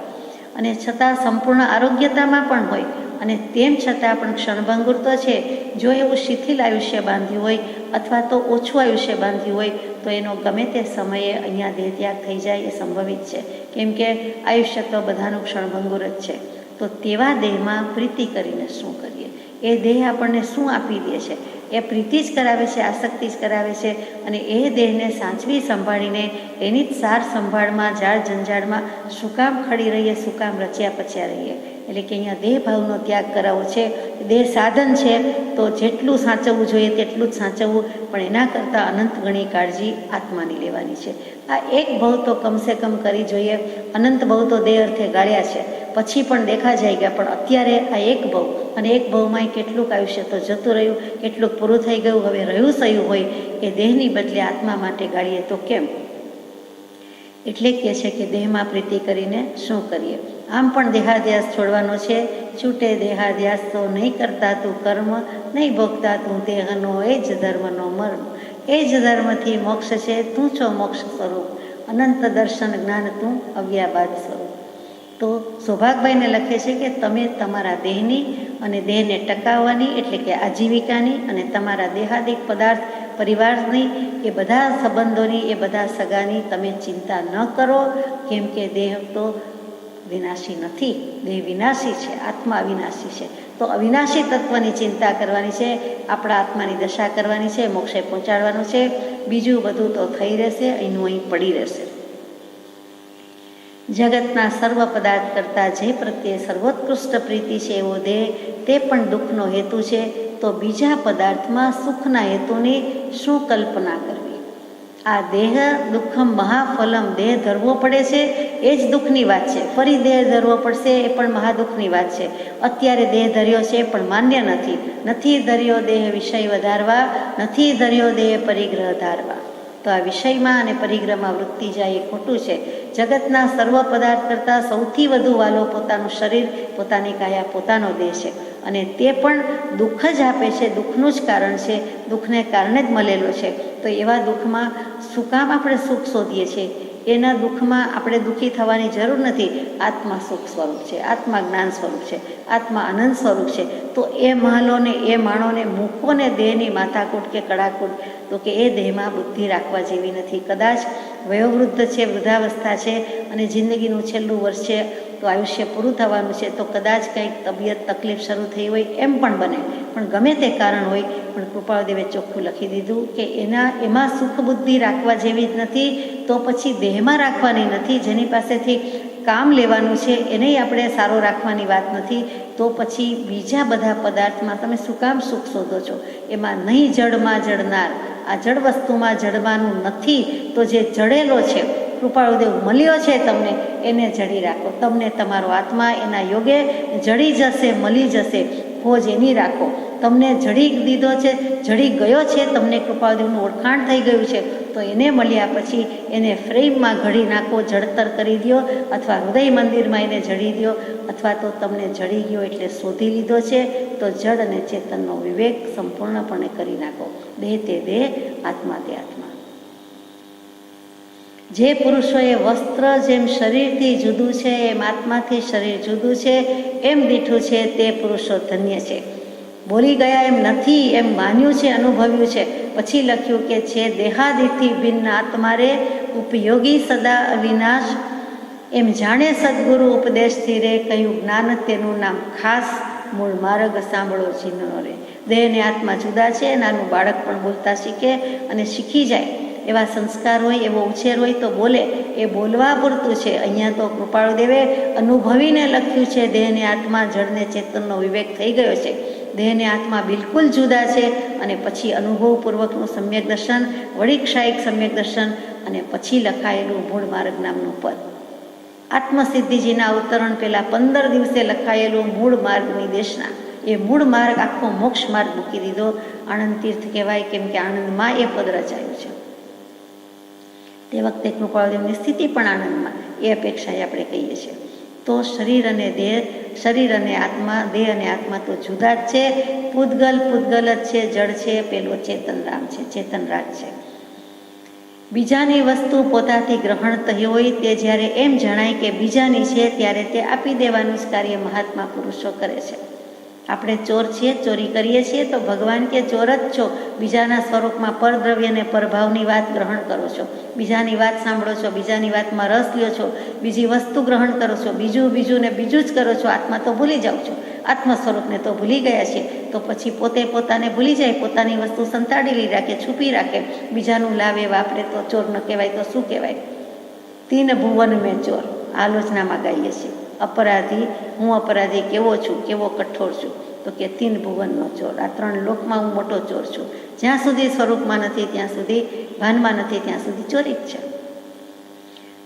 અને છતાં સંપૂર્ણ આરોગ્યતામાં પણ હોય, અને તેમ છતાં પણ ક્ષણભંગુર તો છે. જો એવું શિથિલ આયુષ્ય બાંધ્યું હોય અથવા તો ઓછું આયુષ્ય બાંધ્યું હોય તો એનો ગમે તે સમયે અહીંયા દેહત્યાગ થઈ જાય એ સંભવિત છે, કેમ કે આયુષ્ય તો બધાનું ક્ષણભંગુર જ છે. તો તેવા દેહમાં પ્રીતિ કરીને શું કરીએ? એ દેહ આપણને શું આપી દે છે? એ પ્રીતિ જ કરાવે છે, આસક્તિ જ કરાવે છે, અને એ દેહને સાચવી સંભાળીને એની જ સાર સંભાળમાં, જાળ જંજાળમાં શું કામ ખડી રહીએ, શું કામ રચ્યા પચ્યા રહીએ? એટલે કે અહીંયા દેહ ભાવનો ત્યાગ કરાવવો છે. દેહ સાધન છે તો જેટલું સાચવવું જોઈએ તેટલું જ સાચવવું, પણ એના કરતાં અનંત ગણી કાળજી આત્માની લેવાની છે. આ એક ભાવ તો કમસે કમ કરી જોઈએ. અનંત ભાવ તો દેહ અર્થે ગાળ્યા છે, પછી પણ દેખા જાયગા, પણ અત્યારે આ એક ભવ અને એક ભવમાં કેટલુંક આયુષ્ય તો જતું રહ્યું, કેટલુંક પૂરું થઈ ગયું, હવે રહ્યું સયું હોય એ દેહની બદલે આત્મા માટે ગાળીએ તો કેમ? એટલે કહે છે કે દેહમાં પ્રીતિ કરીને શું કરીએ? આમ પણ દેહાધ્યાસ છોડવાનો છે. છૂટે દેહાધ્યાસ તો નહીં કરતા તું કર્મ, નહીં ભોગતા તું દેહનો એ જ ધર્મનો મર્મ. એ જ ધર્મથી મોક્ષ છે, તું છો મોક્ષ સ્વરૂપ. અનંત દર્શન જ્ઞાન તું અવ્યાબાદ સ્વરૂપ. તો સૌભાગભાઈને લખે છે કે તમે તમારા દેહની અને દેહને ટકાવવાની એટલે કે આજીવિકાની અને તમારા દેહાદિક પદાર્થ પરિવારની એ બધા સંબંધોની એ બધા સગાની તમે ચિંતા ન કરો, કેમ કે દેહ તો વિનાશી નથી, દેહ વિનાશી છે, આત્મા અવિનાશી છે. તો અવિનાશી તત્વની ચિંતા કરવાની છે, આપણા આત્માની દશા કરવાની છે, મોક્ષે પહોંચાડવાનું છે. બીજું બધું તો થઈ રહેશે, અહીંનું અહીં પડી રહેશે. જગતના સર્વ પદાર્થ કરતાં જે પ્રત્યે સર્વોત્કૃષ્ટ પ્રીતિ છે એવો દેહ તે પણ દુઃખનો હેતુ છે. તો બીજા પદાર્થમાં સુખના હેતુની શું કલ્પના કરવી? આ દેહ દુઃખમ મહાફલમ, દેહ ધરવો પડે છે એ જ દુઃખની વાત છે. ફરી દેહ ધરવો પડશે એ પણ મહાદુઃખની વાત છે. અત્યારે દેહ ધર્યો છે પણ માન્ય નથી. નથી ધર્યો દેહ વિષય વધારવા, નથી ધર્યો દેહ પરિગ્રહ ધારવા. તો આ વિષયમાં અને પરિગ્રહમાં વૃત્તિ જાય એ ખોટું છે. જગતના સર્વ પદાર્થ કરતાં સૌથી વધુ વાલો પોતાનું શરીર, પોતાની કાયા, પોતાનો દેહ છે. અને તે પણ દુઃખ જ આપે છે, દુઃખનું જ કારણ છે, દુઃખને કારણે જ મળેલો છે. તો એવા દુઃખમાં શું કામ આપણે સુખ શોધીએ છીએ? એના દુઃખમાં આપણે દુઃખી થવાની જરૂર નથી. આત્મા સુખ સ્વરૂપ છે, આત્મા જ્ઞાન સ્વરૂપ છે, આત્મા આનંદ સ્વરૂપ છે. તો એ મહલોને એ માણોને મૂકો ને દેહની માથાકૂટ કે કડાકૂટ, તો કે એ દેહમાં બુદ્ધિ રાખવા જેવી નથી. કદાચ વયોવૃદ્ધ છે, વૃદ્ધાવસ્થા છે અને જિંદગીનું છેલ્લું વર્ષ છે, તો આયુષ્ય પૂરું થવાનું છે, તો કદાચ કંઈક તબિયત તકલીફ શરૂ થઈ હોય એમ પણ બને. પણ ગમે તે કારણ હોય, પણ કૃપાળુદેવે ચોખ્ખું લખી દીધું કે એમાં સુખ બુદ્ધિ રાખવા જેવી જ નથી. તો પછી દેહમાં રાખવાની નથી, જેની પાસેથી કામ લેવાનું છે એને આપણે સારો રાખવાની વાત નથી. તો પછી બીજા બધા પદાર્થમાં તમે શું કામ સુખ શોધો છો? એમાં નહીં જડમાં જડનાર, આ જડ વસ્તુમાં જડવાનું નથી. તો જે જડેલો છે, કૃપાળુદેવ મળ્યો છે તમને, એને જડી રાખો. તમને તમારો આત્મા એના યોગે જડી જશે, મળી જશે. ખોજ એની રાખો. તમને જડી દીધો છે, જડી ગયો છે, તમને કૃપાળુદેવનું ઓળખાણ થઈ ગયું છે, તો એને મળ્યા પછી એને ફ્રેમમાં ઘડી નાખો, જડતર કરી દો, અથવા હૃદય મંદિરમાં એને જડી દો, અથવા તો તમને જડી ગયો એટલે શોધી લીધો છે, તો જડ અને ચેતનનો વિવેક સંપૂર્ણપણે કરી નાખો. દેહ તે દેહ, આત્મા તે આત્મા. જે પુરુષોએ વસ્ત્ર જેમ શરીરથી જુદું છે એમ આત્માથી શરીર જુદું છે એમ દીઠું છે, તે પુરુષો ધન્ય છે. બોલી ગયા એમ નથી એમ માન્યું છે, અનુભવ્યું છે. પછી લખ્યું કે છે દેહાદિથી ભિન્ન આત્મા રે, ઉપયોગી સદા અવિનાશ. એમ જાણે સદગુરુ ઉપદેશથી રે, કહ્યું જ્ઞાન તેનું નામ ખાસ. મૂળ માર્ગ સાંભળો જીનો રે. દેહ ને આત્મા જુદા છે. નાનું બાળક પણ બોલતા શીખે અને શીખી જાય. એવા સંસ્કાર હોય, એવો ઉછેર હોય તો બોલે. એ બોલવા પૂરતું છે. અહીંયા તો કૃપાળુદેવે અનુભવીને લખ્યું છે. દેહને આત્મા, જળને ચેતનનો વિવેક થઈ ગયો છે. દેહને આત્મા બિલકુલ જુદા છે. અને પછી અનુભવપૂર્વકનું સમ્યક દર્શન, વળી ક્ષાયિક સમ્યક દર્શન, અને પછી લખાયેલું મૂળ માર્ગ નામનું પદ. આત્મસિદ્ધિજીના અવતરણ પહેલાં 15 દિવસે લખાયેલું મૂળ માર્ગની દેશના, એ મૂળ માર્ગ આખો મોક્ષ માર્ગ મૂકી દીધો. આનંદ તીર્થ કહેવાય, કેમ કે આનંદમાં એ પદ રચાયું છે. તે વખતે કૃપાળુદેવની સ્થિતિ પણ આનંદમાં, એ અપેક્ષાએ આપણે કહીએ છીએ. તો શરીર અને દેહ, શરીર અને આત્મા, દેહ અને આત્મા તો જુદા જ છે. પૂતગલ પૂતગલ જ છે, જળ છે, પેલો ચેતનરામ છે, ચેતનરાજ છે. બીજાની વસ્તુ પોતાથી ગ્રહણ થઈ હોય તે જ્યારે એમ જણાય કે બીજાની છે, ત્યારે તે આપી દેવાનું જ કાર્ય મહાત્મા પુરુષો કરે છે. આપણે ચોર છીએ, ચોરી કરીએ છીએ, તો ભગવાન કે ચોર જ છો. બીજાના સ્વરૂપમાં પરદ્રવ્ય અને પરભાવની વાત ગ્રહણ કરો છો, બીજાની વાત સાંભળો છો, બીજાની વાતમાં રસ લ્યો છો, બીજી વસ્તુ ગ્રહણ કરો છો, બીજું ને બીજું જ કરો છો. આત્મા તો ભૂલી જાઓ છો, આત્મ સ્વરૂપને તો ભૂલી ગયા છે. તો પછી પોતે પોતાને ભૂલી જાય, પોતાની વસ્તુ સંતાડેલી રાખે, છુપી રાખે, બીજાનું લાવે વાપરે, તો ચોર ન કહેવાય તો શું કહેવાય? 3 ભુવન મેં ચોર, આલોચનામાં ગાઈએ છીએ. અપરાધી, હું અપરાધી કેવો છું, કેવો કઠોર છું, તો કે 3 ભુવનનો ચોર. આ 3 લોકમાં હું મોટો ચોર છું. જ્યાં સુધી સ્વરૂપમાં નથી, ત્યાં સુધી ભાનમાં નથી, ત્યાં સુધી ચોરી જ છે.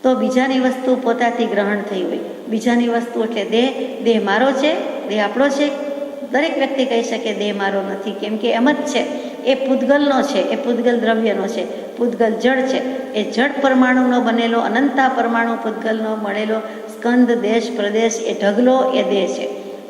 તો બીજાની વસ્તુ પોતાથી ગ્રહણ થઈ હોય. બીજાની વસ્તુ એટલે દેહ. દેહ મારો છે, દેહ આપણો છે. દરેક વ્યક્તિ કહી શકે દેહ મારો નથી, કેમ કે એમ જ છે. એ પૂતગલનો છે, એ પૂતગલ દ્રવ્યનો છે. પૂતગલ જળ છે, એ જળ પરમાણુનો બનેલો અનંતા પરમાણુ પૂતગલનો મળેલો સ્કંદ, દેશ, પ્રદેશ, એ ઢગલો એ દેહ છે.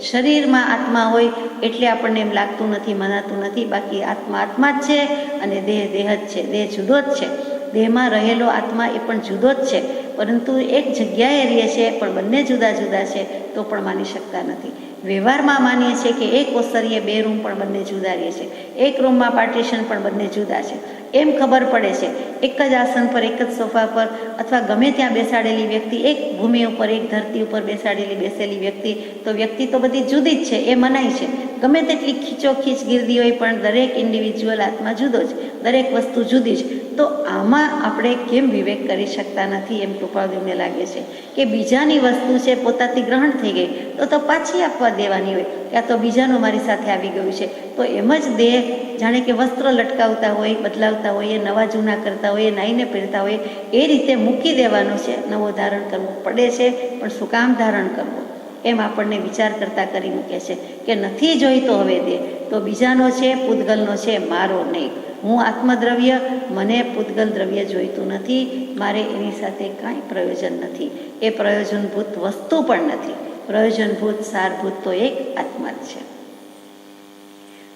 શરીરમાં આત્મા હોય એટલે આપણને એમ લાગતું નથી, મનાતું નથી. બાકી આત્મા આત્મા જ છે અને દેહ દેહ જ છે. દેહ જુદો જ છે. દેહમાં રહેલો આત્મા એ પણ જુદો જ છે, પરંતુ એક જગ્યાએ રહે છે, પણ બંને જુદા જુદા છે તો પણ માની શકતા નથી. વ્યવહારમાં માનીએ છીએ કે એક ઓસરીએ 2 રૂમ પણ બંને જુદા રહે છે, એક રૂમમાં પાર્ટીશન પણ બંને જુદા છે. એમ ખબર પડે છે એક જ આસન પર, એક જ સોફા પર અથવા ગમે ત્યાં બેસાડેલી વ્યક્તિ, એક ભૂમિ ઉપર, એક ધરતી ઉપર બેસેલી વ્યક્તિ, તો વ્યક્તિ તો બધી જુદી જ છે, એ મનાય છે. ગમે તેટલી ખીચોખીચ ગીરદી હોય પણ દરેક ઇન્ડિવિજ્યુઅલ આત્મા જુદો જ, દરેક વસ્તુ જુદી જ. તો આમાં આપણે કેમ વિવેક કરી શકતા નથી? એમ કૃપાળુદેવને લાગે છે કે બીજાની વસ્તુ છે, પોતાથી ગ્રહણ થઈ ગઈ તો પાછી આપવા દેવાની હોય, કે આ તો બીજાનું મારી સાથે આવી ગયું છે. તો એમ જ દેહ જાણે કે વસ્ત્ર લટકાવતા હોય, બદલાવતા હોઈએ, નવા જૂના કરતા હોઈએ, નાઈને પહેરતા હોઈએ, એ રીતે મૂકી દેવાનું છે. નવો ધારણ કરવો પડે છે, પણ શું કામ ધારણ કરવો? એમ આપણને વિચાર કરતા કરી મૂકે છે કે નથી જોઈતો હવે દેહ, તો બીજાનો છે, પૂતગલનો છે, મારો નહીં. હું આત્મદ્રવ્ય, મને પૂતગલ દ્રવ્ય જોઈતું નથી. મારે એની સાથે કાંઈ પ્રયોજન નથી. એ પ્રયોજનભૂત વસ્તુ પણ નથી. પ્રયોજનભૂત, સારભૂત તો એક આત્મા જ છે.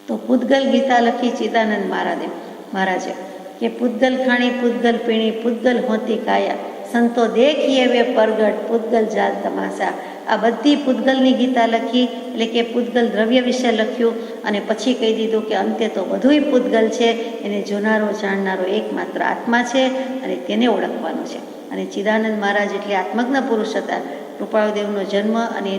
તો પૂતગલ ગીતા લખી ચિદાનંદ મહારાજે કે પૂતગલ ખાણી, પૂતગલ પીણી, પૂતગલ હોતી કાયા, સંતો દેખીએ વે પરગટ, પૂતગલ જાત તમાશા. આ બધી પૂતગલની ગીતા લખી, એટલે કે પૂતગલ દ્રવ્ય વિશે લખ્યું, અને પછી કહી દીધું કે અંતે તો બધુંય પૂતગલ છે. એને જોનારો, જાણનારો એકમાત્ર આત્મા છે અને તેને ઓળખવાનો છે. અને ચિદાનંદ મહારાજ એટલે આત્મજ્ઞ પુરુષ હતા. કૃપાળુદેવનો જન્મ અને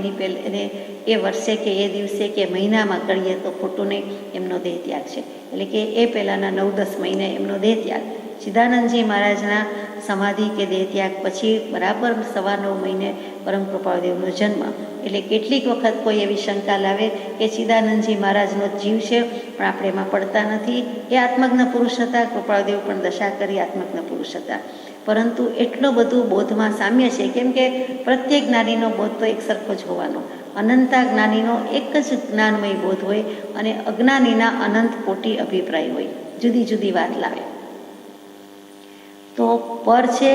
એને એ વર્ષે કે એ દિવસે કે મહિનામાં કહીએ તો ખોટું નહીં, એમનો દેહ ત્યાગ છે. એટલે કે એ પહેલાંના 9-10 મહિને એમનો દેહ ત્યાગ. ચિદાનંદજી મહારાજના સમાધિ કે દેહ ત્યાગ પછી બરાબર 9.25 મહિને પરમ કૃપાળુદેવનો જન્મ. એટલે કેટલીક વખત કોઈ એવી શંકા લાવે કે ચિદાનંદજી મહારાજનો જીવ છે, પણ આપણે એમાં પડતા નથી. એ આત્મજ્ઞ પુરુષ હતા. કૃપાળુદેવ પણ દશા કરી આત્મજ્ઞ પુરુષ હતા. પરંતુ એટલું બધું બોધમાં સામ્ય છે, કેમ કે પ્રત્યેક જ્ઞાનીનો બોધ તો એક સરખો જ હોવાનો. અનંતા જ્ઞાનીનો એક જ જ્ઞાનમય બોધ હોય અને અજ્ઞાનીના અનંત કોટી અભિપ્રાય હોય, જુદી જુદી વાત લાવે. તો પર છે,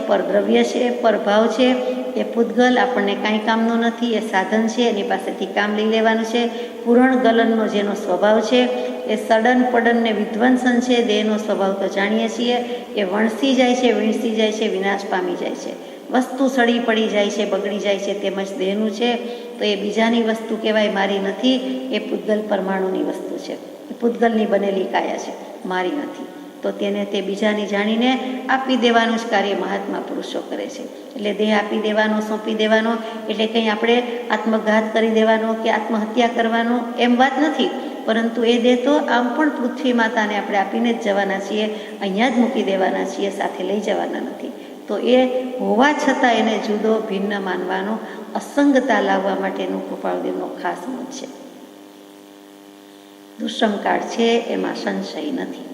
પરદ્રવ્ય છે, પરભાવ છે, એ પૂતગલ આપણને કાંઈ કામનું નથી. એ સાધન છે, એની પાસેથી કામ લઈ લેવાનું છે. પૂરણ ગલનનો જેનો સ્વભાવ છે, એ સડન પડન ને વિધ્વંસન છે. દેહનો સ્વભાવ તો જાણીએ છીએ, એ વણસી જાય છે, વીણસી જાય છે, વિનાશ પામી જાય છે. વસ્તુ સડી પડી જાય છે, બગડી જાય છે, તેમજ દેહનું છે. તો એ બીજાની વસ્તુ કહેવાય, મારી નથી. એ પૂતગલ પરમાણુની વસ્તુ છે, એ પૂતગલની બનેલી કાયા છે, મારી નથી. તો તેને તે બીજાની જાણીને આપી દેવાનું જ કાર્ય મહાત્મા પુરુષો કરે છે. એટલે દેહ આપી દેવાનો, સોંપી દેવાનો એટલે કંઈ આપણે આત્મઘાત કરી દેવાનો કે આત્મહત્યા કરવાનો એમ વાત નથી. પરંતુ એ દેહ તો આમ પણ પૃથ્વી માતાને આપણે આપીને જ જવાના છીએ, અહીંયા જ મૂકી દેવાના છીએ, સાથે લઈ જવાના નથી. તો એ હોવા છતાં એને જુદો ભિન્ન માનવાનો, અસંગતા લાવવા માટેનું કૃપાળુદેવનો ખાસ મત છે. દુષ્મ કાળ છે, એમાં સંશય નથી.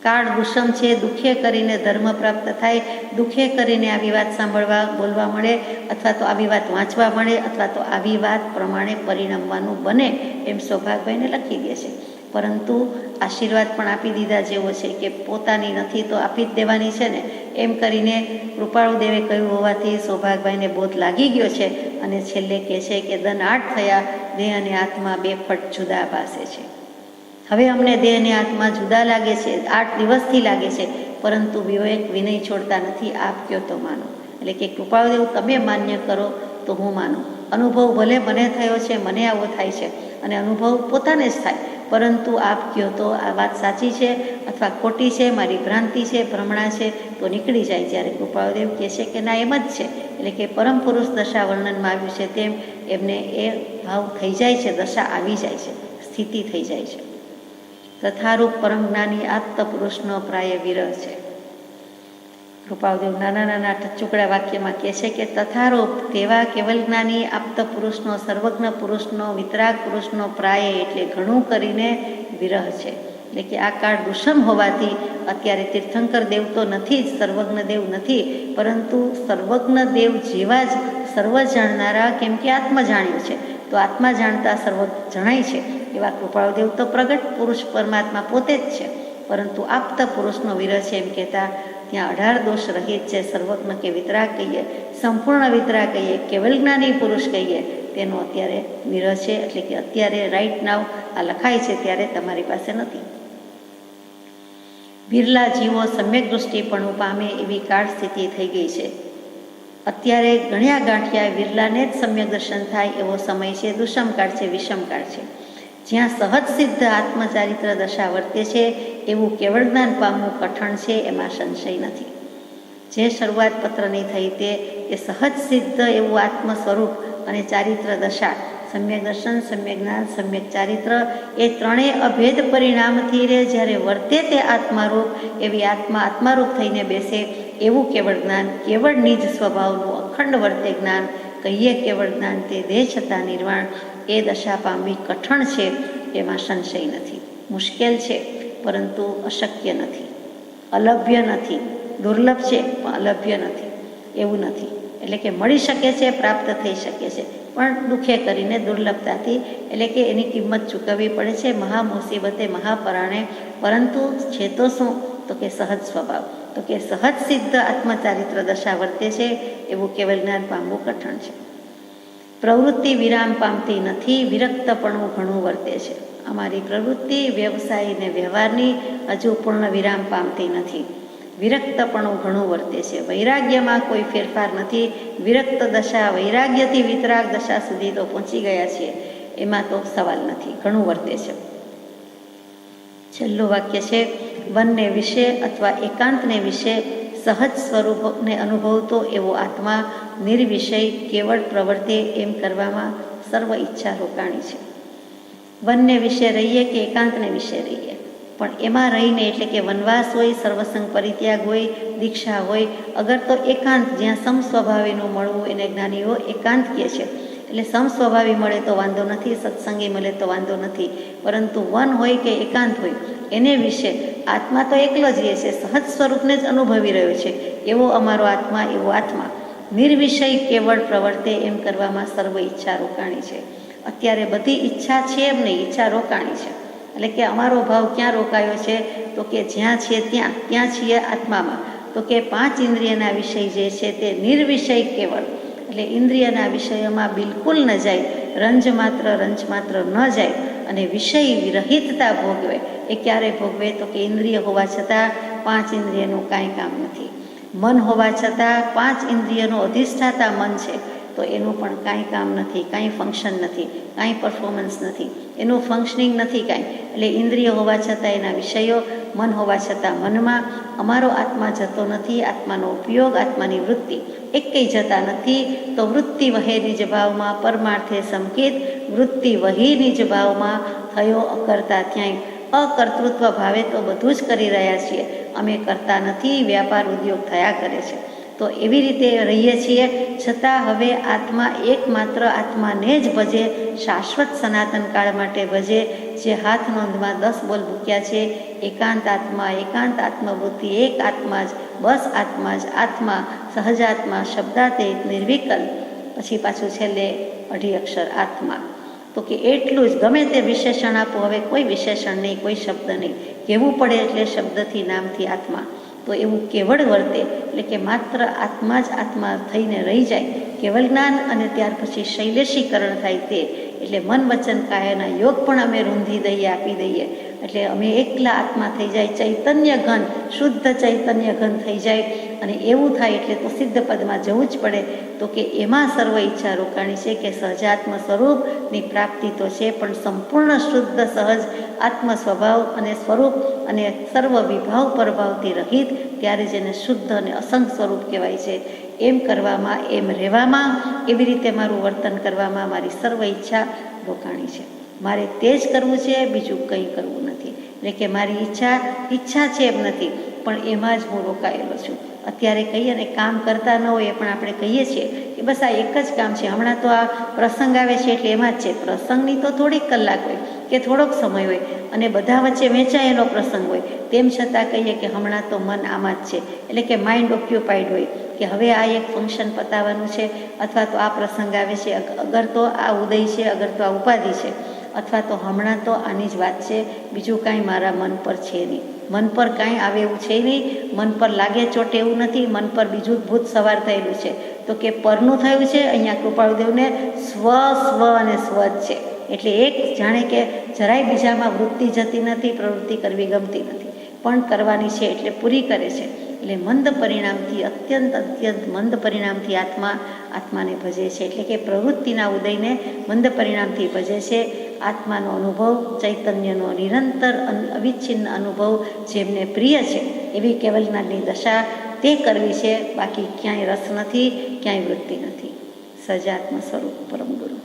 કાળ દુષ્મ છે, દુઃખે કરીને ધર્મ પ્રાપ્ત થાય, દુઃખે કરીને આવી વાત સાંભળવા, બોલવા મળે, અથવા તો આવી વાત વાંચવા મળે, અથવા તો આવી વાત પ્રમાણે પરિણમવાનું બને, એમ સૌભાગભાઈને લખી દે છે. પરંતુ આશીર્વાદ પણ આપી દીધા જેવો છે કે પોતાની નથી તો આપી જ દેવાની છે ને, એમ કરીને કૃપાળુદેવે કહ્યું હોવાથી સૌભાગભાઈને બોધ લાગી ગયો છે. અને છેલ્લે કહે છે કે દન 8 થયા, દેહ અને આત્મા 2 ફટ જુદા ભાસે છે. હવે અમને દેહ અને આત્મા જુદા લાગે છે, 8 દિવસથી લાગે છે, પરંતુ વિવેક વિનય છોડતા નથી. આપ કયો તો માનો. એટલે કે કૃપાળુદેવ તમે માન્ય કરો તો હું માનું. અનુભવ ભલે મને થયો છે, મને આવો થાય છે, અને અનુભવ પોતાને જ થાય, પરંતુ આપ કહો તો આ વાત સાચી છે અથવા ખોટી છે, મારી ભ્રાંતિ છે, ભ્રમણા છે, તો નીકળી જાય. જ્યારે કૃપાળુદેવ કહે છે કે ના, એમ જ છે. એટલે કે પરમ પુરુષ દશા વર્ણનમાં આવ્યું છે તેમ એમને એ ભાવ થઈ જાય છે, દશા આવી જાય છે, સ્થિતિ થઈ જાય છે. તથારૂપ પરમ જ્ઞાની આપ્ત પુરુષનો પ્રાય વિરહ છે. કૃપાળુદેવ નાના નાના ટચુકડા વાક્યમાં કહે છે કે તથારૂપ તેવા કેવલ જ્ઞાની આપ્ત પુરુષનો, સર્વજ્ઞ પુરુષનો, વિતરાગ પુરુષનો પ્રાય એટલે ઘણું કરીને વિરહ છે. એટલે કે આ કાળ દુષમ હોવાથી અત્યારે તીર્થંકર દેવ તો નથી જ, સર્વજ્ઞ દેવ નથી, પરંતુ સર્વજ્ઞ દેવ જેવા જ સર્વ જાણનારા, કેમ કે આત્મા જાણ્યું છે તો આત્મા જાણતા સર્વ જણાય છે એવા કૃપાળુ દેવ તો પ્રગટ પુરુષ પરમાત્મા પોતે જ છે, પરંતુ આપત પુરુષનો વિરહ છે એમ કહેતા ત્યાં 18 દોષ રહિત છે. સર્વજ્ઞ કે વિતરાગ કહીએ, સંપૂર્ણ વિતરાગ કહીએ, કેવલ જ્ઞાની પુરુષ કહીએ, તેનો અત્યારે વિરહ છે. એટલે કે અત્યારે રાઈટ નાવ આ લખાય છે ત્યારે તમારી પાસે નથી. બિરલા જીવો સમ્યક દૃષ્ટિપણું પામે એવી કાળ સ્થિતિ થઈ ગઈ છે. અત્યારે ગણ્યા ગાંઠિયા વિરલાને જ સમ્યક દર્શન થાય એવો સમય છે. દુષમકાળ છે, વિષમકાળ છે. જ્યાં સહજ સિદ્ધ આત્મચારિત્ર દશા વર્તે છે એવું કેવળ જ્ઞાન પામવું કઠણ છે, એમાં સંશય નથી. જે શરૂઆત પત્રની થઈ તે એ સહજ સિદ્ધ એવું આત્મ સ્વરૂપ અને ચારિત્ર દશા, સમ્યક દર્શન, સમ્યક જ્ઞાન, સમ્યક ચારિત્ર, એ ત્રણેય અભેદ પરિણામથી રે જ્યારે વર્તે તે આત્મારૂપ, એવી આત્મારૂપ થઈને બેસે એવું કેવળ જ્ઞાન, કેવળ નિજ સ્વભાવનું અખંડ વર્તે જ્ઞાન કહીએ કેવળ જ્ઞાન, તે દેહ છતાં નિર્વાણ, એ દશા પામવી કઠણ છે, એમાં સંશય નથી. મુશ્કેલ છે પરંતુ અશક્ય નથી, અલભ્ય નથી. દુર્લભ છે પણ અલભ્ય નથી, એવું નથી. એટલે કે મળી શકે છે, પ્રાપ્ત થઈ શકે છે, પણ દુઃખે કરીને દુર્લભતાથી, એટલે કે એની કિંમત ચૂકવવી પડે છે મહા મુસીબતે, મહાપરાણે. પરંતુ છે તો શું? તો કે સહજ સ્વભાવ, તો કે સહજ સિદ્ધ આત્મચારિત્ર દશા વર્તે છે એવું કેવલ જ્ઞાન પામવું કઠણ છે. પ્રવૃત્તિ વિરામ પામતી નથી, વિરક્તપણું ઘણું વર્તે છે. અમારી પ્રવૃત્તિ, વ્યવસાય ને વ્યવહારની હજુ પૂર્ણ વિરામ પામતી નથી, વિરક્તપણું ઘણું વર્તે છે. વૈરાગ્યમાં કોઈ ફેરફાર નથી. વિરક્ત દશા, વૈરાગ્યથી વિતરાગ દશા સુધી તો પહોંચી ગયા છીએ, એમાં તો સવાલ નથી, ઘણું વર્તે છે. છેલ્લું વાક્ય છે, વનને વિશે અથવા એકાંતને વિશે સહજ સ્વરૂપને અનુભવતો એવો આત્મા નિર્વિષય કેવળ પ્રવર્તે એમ કરવામાં સર્વ ઈચ્છા રોકાણી છે. વનને વિશે રહીએ કે એકાંતને વિશે રહીએ, પણ એમાં રહીને, એટલે કે વનવાસ હોય, સર્વસંગ પરિત્યાગ હોય, દીક્ષા હોય, અગર તો એકાંત જ્યાં સમસ્વભાવીનું મળવું એને જ્ઞાનીઓ એકાંત કહે છે. એટલે સમસ્વભાવી મળે તો વાંધો નથી, સત્સંગી મળે તો વાંધો નથી, પરંતુ વન હોય કે એકાંત હોય એને વિશે આત્મા તો એકલો જ રહે છે, સહજ સ્વરૂપને જ અનુભવી રહ્યો છે એવો અમારો આત્મા, એવો આત્મા નિર્વિષય કેવળ પ્રવર્તે એમ કરવામાં સર્વ ઈચ્છા રોકાણી છે. અત્યારે બધી ઈચ્છા છે એમ નહીં, ઈચ્છા રોકાણી છે. એટલે કે અમારો ભાવ ક્યાં રોકાયો છે? તો કે જ્યાં છે ત્યાં છીએ આત્મામાં. તો કે 5 ઇન્દ્રિયના વિષય જે છે તે નિર્વિષય કેવળ, એટલે ઇન્દ્રિયના વિષયોમાં બિલકુલ ન જાય, રંજ માત્ર ન જાય, અને વિષય રહિતતા ભોગવે. એ ક્યારે ભોગવે? તો કે ઇન્દ્રિય હોવા છતાં 5 ઇન્દ્રિયનું કાંઈ કામ નથી, મન હોવા છતાં 5 ઇન્દ્રિયનું અધિષ્ઠાતા મન છે તો એનું પણ કાંઈ કામ નથી, કાંઈ ફંક્શન નથી, કાંઈ પરફોર્મન્સ નથી, એનું ફંક્શનિંગ નથી કાંઈ. એટલે ઇન્દ્રિય હોવા છતાં એના વિષયો, મન હોવા છતાં મનમાં અમારો આત્મા જતો નથી. આત્માનો ઉપયોગ, આત્માની વૃત્તિ એકેય જતા નથી. તો વૃત્તિ વહે નિજ ભાવમાં, પરમાર્થે સંકેત વૃત્તિ વહી નિજ ભાવમાં, થયો અકર્તા ત્યાંય. અકર્તૃત્વ ભાવે તો બધું જ કરી રહ્યા છીએ, અમે કરતા નથી, વ્યાપાર ઉદ્યોગ થયા કરે છે. તો એવી રીતે રહીએ છીએ, છતાં હવે આત્મા એકમાત્ર આત્માને જ ભજે, શાશ્વત સનાતન કાળ માટે ભજે. જે હાથ નોંધમાં 10 બોલ મૂક્યા છે, એકાંત આત્મા, એકાંત આત્મવૃત્તિ, એક આત્મા જ, બસ આત્મા જ, આત્મા, સહજાત્મા, શબ્દાતીત, નિર્વિકલ્પ, પછી પાછું છેલ્લે 2 અક્ષર આત્મા. તો કે એટલું જ, ગમે તે વિશેષણ આપો, હવે કોઈ વિશેષણ નહીં, કોઈ શબ્દ નહીં, કહેવું પડે એટલે શબ્દથી, નામથી આત્મા. તો એવું કેવળ વર્તે, એટલે કે માત્ર આત્મા જ આત્મા થઈને રહી જાય, કેવલ જ્ઞાન, અને ત્યાર પછી શૈલેષીકરણ થાય તે. એટલે મન વચન કાયાના યોગ પણ અમે રૂંધી દઈએ, આપી દઈએ, એટલે અમે એકલા આત્મા થઈ જાય, ચૈતન્ય ઘન, શુદ્ધ ચૈતન્ય ઘન થઈ જાય. અને એવું થાય એટલે તો સિદ્ધ પદમાં જવું જ પડે. તો કે એમાં સર્વ ઈચ્છા રોકાણી છે કે સહજાત્મ સ્વરૂપની પ્રાપ્તિ તો છે, પણ સંપૂર્ણ શુદ્ધ સહજ આત્મ સ્વભાવ અને સ્વરૂપ અને સર્વ વિભાવ પરભાવથી રહિત, ત્યારે જેને શુદ્ધ અને અસંગ સ્વરૂપ કહેવાય છે. એમ કરવામાં, એમ રહેવામાં, એવી રીતે મારું વર્તન કરવામાં મારી સર્વ ઈચ્છા રોકાણી છે. મારે તે જ કરવું છે, બીજું કંઈ કરવું નથી. એટલે કે મારી ઈચ્છા છે એમ નથી, પણ એમાં જ હું રોકાયેલો છું. અત્યારે કહીએ ને કામ કરતા ન હોઈએ પણ આપણે કહીએ છીએ કે બસ આ એક જ કામ છે, હમણાં તો આ પ્રસંગ આવે છે એટલે એમાં જ છે. પ્રસંગની તો થોડીક કલાક હોય કે થોડોક સમય હોય અને બધા વચ્ચે વહેંચાયેલો પ્રસંગ હોય, તેમ છતાં કહીએ કે હમણાં તો મન આમાં જ છે, એટલે કે માઇન્ડ ઓક્યુપાઈડ હોય કે હવે આ એક ફંક્શન પતાવવાનું છે, અથવા તો આ પ્રસંગ આવે છે, અગર તો આ ઉદય છે, અગર તો આ ઉપાધિ છે, અથવા તો હમણાં તો આની જ વાત છે, બીજું કાંઈ મારા મન પર છે નહીં, મન પર કાંઈ આવે એવું છે નહીં, મન પર લાગે ચોટે એવું નથી, મન પર બીજું જ ભૂત સવાર થયેલું છે. તો કે પરનું થયું છે અહીંયા કૃપાળુદેવને સ્વ સ્વ અને સ્વ જ છે, એટલે એક જાણે કે જરાય બીજામાં વૃત્તિ જતી નથી, પ્રવૃત્તિ કરવી ગમતી નથી, પણ કરવાની છે એટલે પૂરી કરે છે. એટલે મંદ પરિણામથી અત્યંત મંદ પરિણામથી આત્માને ભજે છે, એટલે કે પ્રવૃત્તિના ઉદયને મંદ પરિણામથી ભજે છે. આત્માનો અનુભવ, ચૈતન્યનો નિરંતર અવિચ્છિન્ન અનુભવ જેમને પ્રિય છે એવી કેવલ જ્ઞાનની દશા તે કરવી છે, બાકી ક્યાંય રસ નથી, ક્યાંય વૃત્તિ નથી. સજાત્મ સ્વરૂપ પરમ ગુરુ.